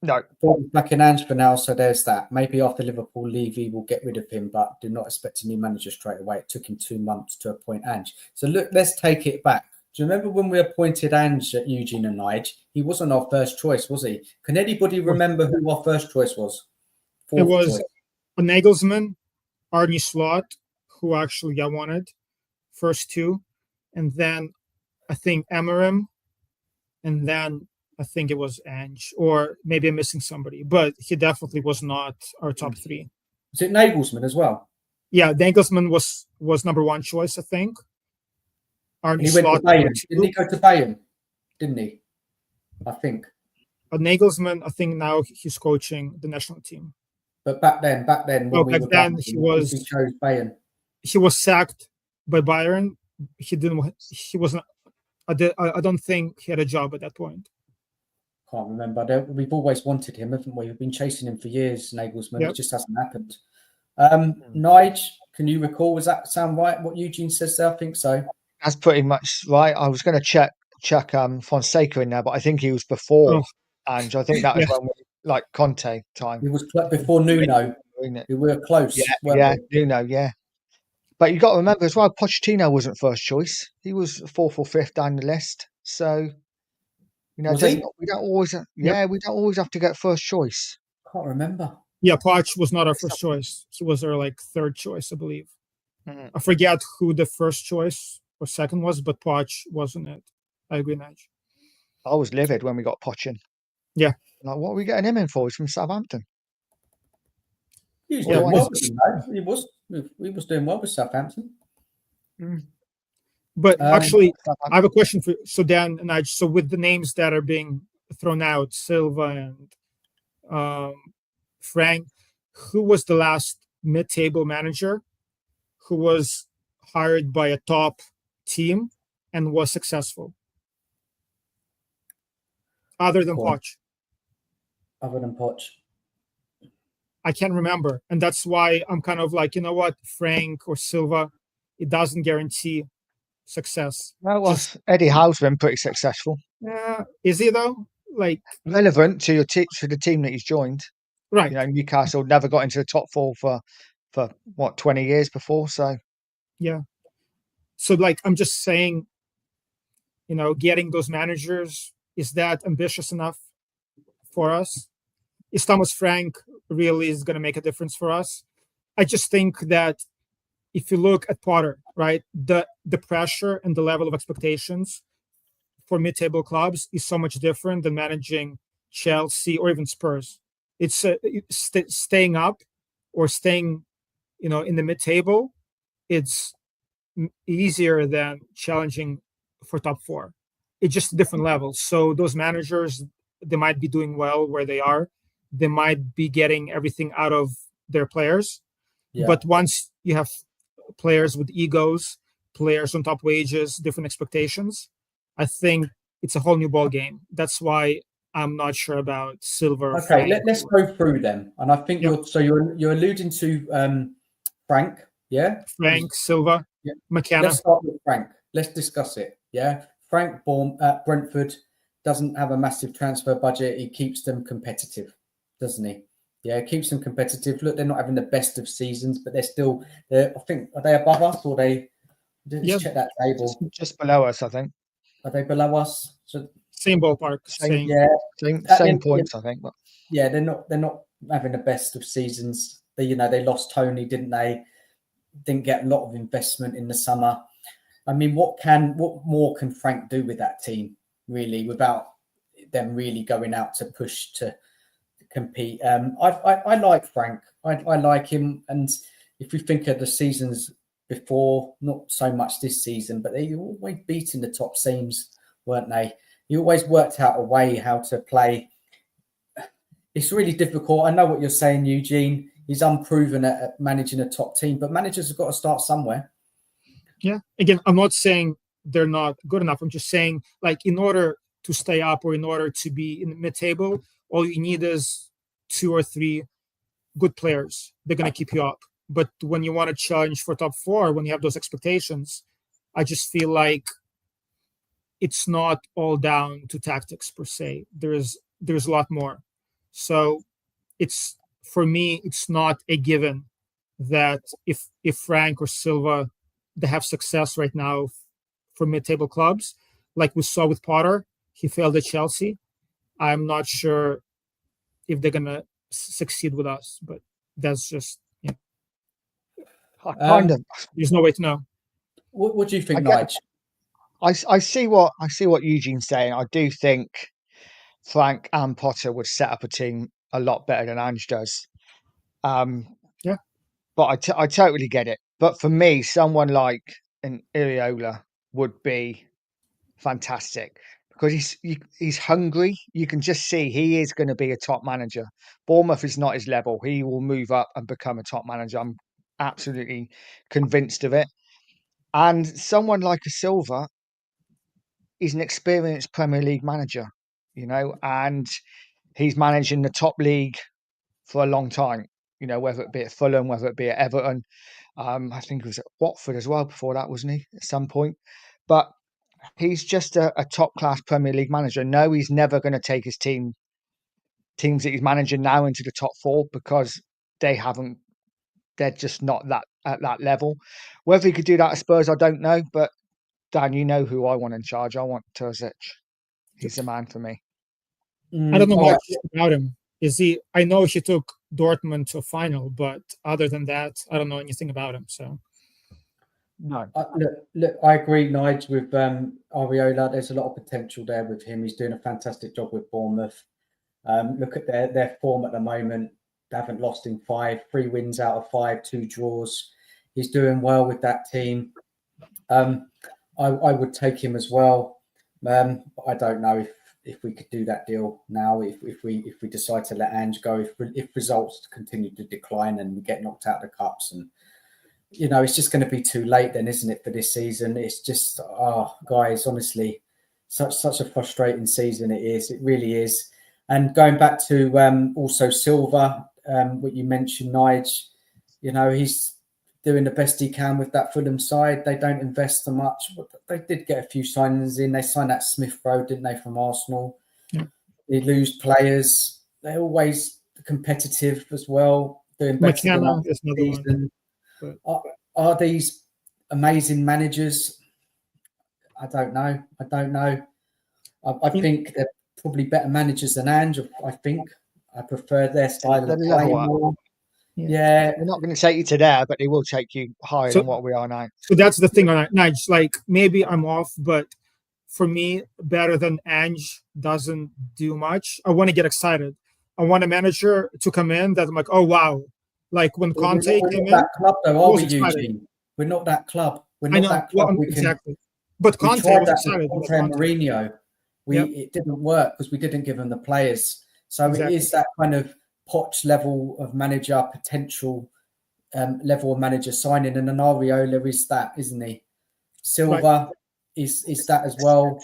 No. Board is back in Ange for now, so there's that. Maybe after Liverpool leave, he will get rid of him, but do not expect a new manager straight away. It took him 2 months to appoint Ange. So look, let's take it back. Do you remember when we appointed Ange at Eugene and Nige? He wasn't our first choice, was he? Can anybody remember who our first choice was? It was a Nagelsmann, Arne Slot, who actually I wanted, first two. And then I think Amorim, and then I think it was Ange, or maybe I'm missing somebody, but he definitely was not our top three. Was it Nagelsmann as well? Yeah, Nagelsmann was number one choice, I think. Arne Slot. Didn't he go to Bayern? Didn't he? I think. Nagelsmann, I think now he's coaching the national team. But back then, he chose Bayern. He was sacked by Bayern. I don't think he had a job at that point. Can't remember. We've always wanted him, haven't we? We've been chasing him for years, Nagelsmann. Yep. It just hasn't happened. Nige, can you recall? Does that sound right? What Eugene says there? I think so. That's pretty much right. I was going to check Fonseca in there, but I think he was before Ange. I think that was when we Conte time. He was before Nuno. We were close. Nuno. Yeah. But you got to remember as well, Pochettino wasn't first choice. He was fourth or fifth down the list. So, we don't always have to get first choice. Can't remember. Yeah, Poch was not our first choice. He was our third choice, I believe. Mm-hmm. I forget who the first choice or second was, but Poch wasn't it. I agree, Nige. I was livid when we got Pochin. Yeah. What are we getting him in for? He's from Southampton. He was doing well. He was doing well with Southampton. Mm. But actually, I have a question for Dan and Nige. So with the names that are being thrown out, Silva and Frank, who was the last mid-table manager who was hired by a top team and was successful? other than Poch. Other than Poch. I can't remember. And that's why I'm kind of like, you know what, Frank or Silva, it doesn't guarantee success. Well, Eddie Howe's been pretty successful. Is he though? Like relevant to the team that he's joined. Right. You know, Newcastle never got into the top four for what, 20 years before. So yeah. So like I'm just saying, you know, getting those managers, is that ambitious enough for us? Is Thomas Frank really is going to make a difference for us? I just think that if you look at Potter, right, the pressure and the level of expectations for mid-table clubs is so much different than managing Chelsea or even Spurs. It's staying up or staying, you know, in the mid-table. It's easier than challenging for top four. It's just different levels. So those managers, they might be doing well where they are. They might be getting everything out of their players. Yeah. But once you have players with egos, players on top wages, different expectations, I think it's a whole new ball game. That's why I'm not sure about Silva. Okay, let's go through them. And I think you're alluding to Frank, yeah? Frank, Silva, yeah. McKenna. Let's start with Frank. Let's discuss it. Yeah. Frank at Brentford doesn't have a massive transfer budget. He keeps them competitive, doesn't he? Yeah, keeps them competitive. Look, they're not having the best of seasons, but they're still. I think, are they above us or they? Let's check that table. Just below us, I think. Are they below us? So same ballpark. Same points, I think. But yeah, they're not having the best of seasons. They lost Tony, didn't they? Didn't get a lot of investment in the summer. I mean, what more can Frank do with that team, really, without them really going out to push to compete? I like Frank. I like him. And if we think of the seasons before, not so much this season, but they were always beating the top teams, weren't they? He always worked out a way how to play. It's really difficult. I know what you're saying, Eugene. He's unproven at managing a top team, but managers have got to start somewhere. Yeah. Again, I'm not saying they're not good enough. I'm just saying, like, in order to stay up or in order to be in the mid-table, all you need is 2 or 3 good players. They're going to keep you up. But when you want to challenge for top 4, when you have those expectations, I just feel like it's not all down to tactics per se. There's a lot more. So for me, it's not a given that if Frank or Silva, they have success right now for mid-table clubs, like we saw with Potter, he failed at Chelsea. I'm not sure if they're gonna succeed with us, but that's just there's no way to know. What do you think, Nige? I see what Eugene's saying. I do think Frank and Potter would set up a team a lot better than Ange does. Yeah, but I totally get it. But for me, someone like an Iriola would be fantastic because he's hungry. You can just see he is going to be a top manager. Bournemouth is not his level. He will move up and become a top manager. I'm absolutely convinced of it. And someone like a Silva is an experienced Premier League manager, and he's managing the top league for a long time, whether it be at Fulham, whether it be at Everton. I think he was at Watford as well before that, wasn't he, at some point? But he's just a top-class Premier League manager. No, he's never going to take his teams that he's managing now into the top 4 because they're just not at that level. Whether he could do that at Spurs, I don't know. But Dan, you know who I want in charge. I want Terzic. He's the man for me. I don't know much about him. I know he took Dortmund to a final, but other than that, I don't know anything about him. So, no. Look, I agree, Nige, with Ariola. There's a lot of potential there with him. He's doing a fantastic job with Bournemouth. Look at their form at the moment. They haven't lost in 5, 3 wins out of 5, 2 draws. He's doing well with that team. I would take him as well. I don't know if we could do that deal now. If we decide to let Ange go, if results continue to decline and we get knocked out of the cups, and it's just going to be too late then, isn't it, for this season? It's just, guys, honestly, such a frustrating season it is. It really is. And going back to also Silva, what you mentioned, Nige, he's doing the best he can with that Fulham side. They don't invest so much. They did get a few signings in. They signed that Smith Rowe, didn't they, from Arsenal? Yeah. They lose players. They're always competitive as well, doing better than last season. Are these amazing managers? I don't know. I think they're probably better managers than Ange. I think I prefer their style of play more. Yeah. We're not going to take you to there, but they will take you higher than what we are now. So that's the thing on Nige. Like, maybe I'm off, but for me, better than Ange doesn't do much. I want to get excited. I want a manager to come in that I'm like, oh wow. Like when Conte came in. We're not that club though, are we, Eugene? We're not that club. We're not that club. Exactly. But Conte was excited. Conte and Mourinho. It didn't work because we didn't give them the players. So it is that kind of Poch level of manager, potential level of manager signing, and an Areola is that, isn't he? Silva is that as well.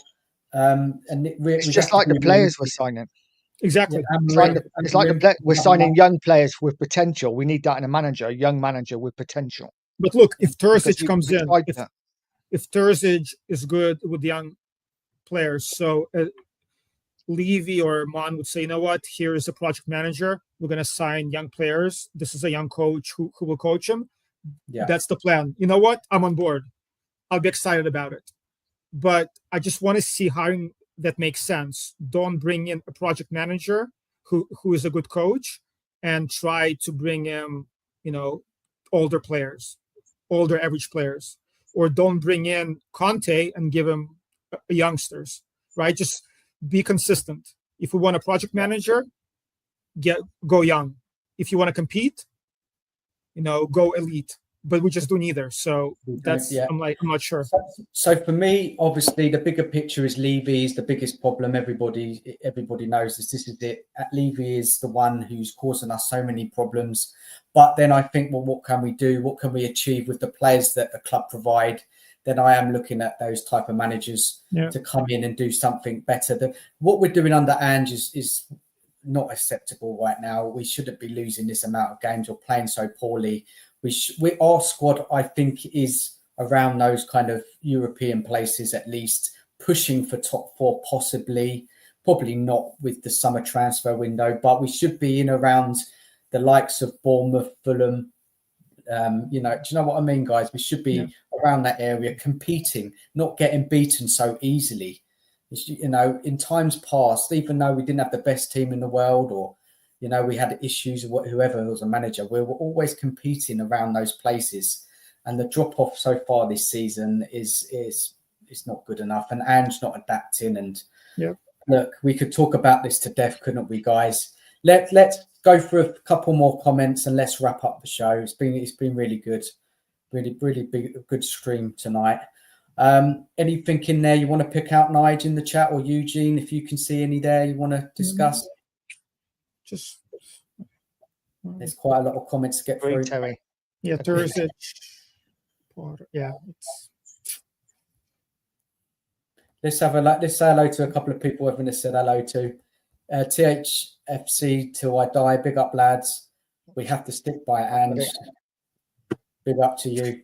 And it's just like the players we're signing. Exactly. Yeah, it's like we're signing young players with potential. We need that in a manager, a young manager with potential. But look, if Terzic comes in, if Terzic is good with young players, so Levy or Mon would say, you know what, here is a project manager. We're going to sign young players. This is a young coach who will coach them. Yeah. That's the plan. You know what? I'm on board. I'll be excited about it. But I just want to see hiring that makes sense. Don't bring in a project manager who is a good coach and try to bring in, older players, older average players. Or don't bring in Conte and give him youngsters, right? Just be consistent. If we want a project manager, go young. If you want to compete, go elite. But we just do neither. So that's I'm not sure. So for me, obviously, the bigger picture is Levy is the biggest problem. Everybody knows this. This is it. Levy is the one who's causing us so many problems. But then I think, well, what can we do? What can we achieve with the players that the club provide? Then I am looking at those type of managers to come in and do something better. What we're doing under Ange is not acceptable right now. We shouldn't be losing this amount of games or playing so poorly. Our squad, I think, is around those kind of European places, at least pushing for top four, probably not with the summer transfer window, but we should be in around the likes of Bournemouth, Fulham. Do you know what I mean, guys? We should be around that area, competing, not getting beaten so easily. In times past, even though we didn't have the best team in the world, or we had issues with whoever was a manager, we were always competing around those places. And the drop off so far this season is not good enough. And Ange not adapting. And look, we could talk about this to death, couldn't we, guys? Let's go for a couple more comments and let's wrap up the show. It's been really good, really big, good stream tonight. Anything in there you want to pick out, Nige, in the chat, or Eugene, if you can see any there you want to discuss? There's quite a lot of comments to get through. Terry. Yeah, Thursday. Let's say hello to a couple of people everyone has said hello to. THFC till I die. Big up, lads. We have to stick by Ange. Big up to you.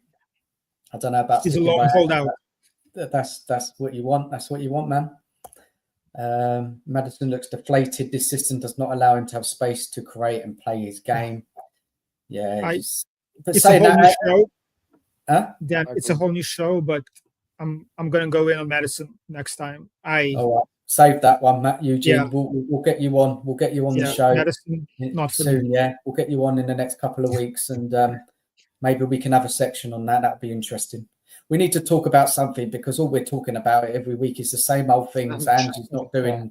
I don't know about. He's a long holdout. That's what you want. That's what you want, man. Maddison looks deflated. This system does not allow him to have space to create and play his game. Yeah, it's a whole new show. Dan, it's a whole new show, but I'm gonna go in on Maddison next time. Save that one, Matt. Eugene. Yeah. We'll get you on. We'll get you on the show Maddison, not soon. Yeah, we'll get you on in the next couple of weeks, and maybe we can have a section on that. That'd be interesting. We need to talk about something because all we're talking about every week is the same old things. Ange is not doing.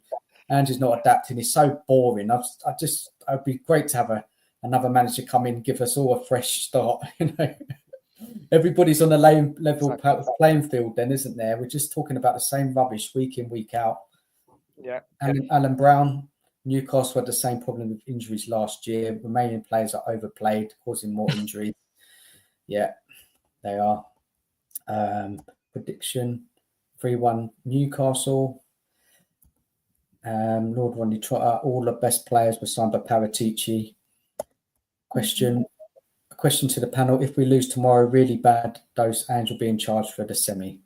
Ange is not adapting. It's so boring. It'd be great to have another manager come in, give us all a fresh start. Everybody's on the level playing field, then, isn't there? We're just talking about the same rubbish week in, week out. Yeah. Alan Brown, Newcastle had the same problem with injuries last year. Romanian players are overplayed, causing more injuries. Yeah, they are. Prediction 3-1 Newcastle. Lord Ronnie Trotter, all the best players were signed by Paratici. A question to the panel: if we lose tomorrow really bad, those Ange will be in charge for the semi.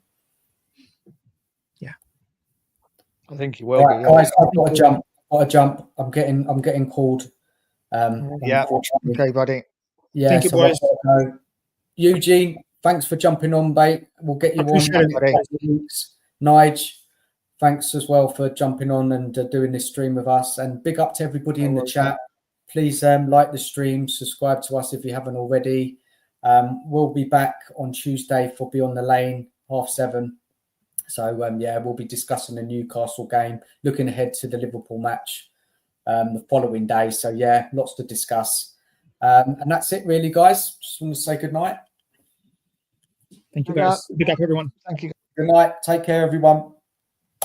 Yeah, I think he will be. Yeah. Guys, I've got to jump. I'm getting called. Yeah. Okay, buddy. Yeah. Thank you, So boys. Eugene, thanks for jumping on, mate. We'll get you Appreciate on. it, buddy. Nige, thanks as well for jumping on and doing this stream with us. And big up to everybody in the chat. Please like the stream, subscribe to us if you haven't already. We'll be back on Tuesday for Beyond the Lane, 7:30. So, yeah, we'll be discussing the Newcastle game, looking ahead to the Liverpool match the following day. So, yeah, lots to discuss. And that's it, really, guys. Just want to say good night. Thank you, guys. Big up, everyone. Thank you. Good night. Take care, everyone.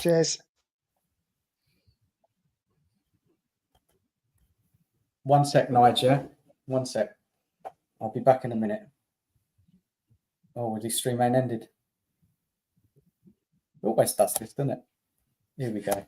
Cheers. One sec, Nige, yeah? One sec. I'll be back in a minute. Oh, the stream ain't ended. It always does this, doesn't it? Here we go.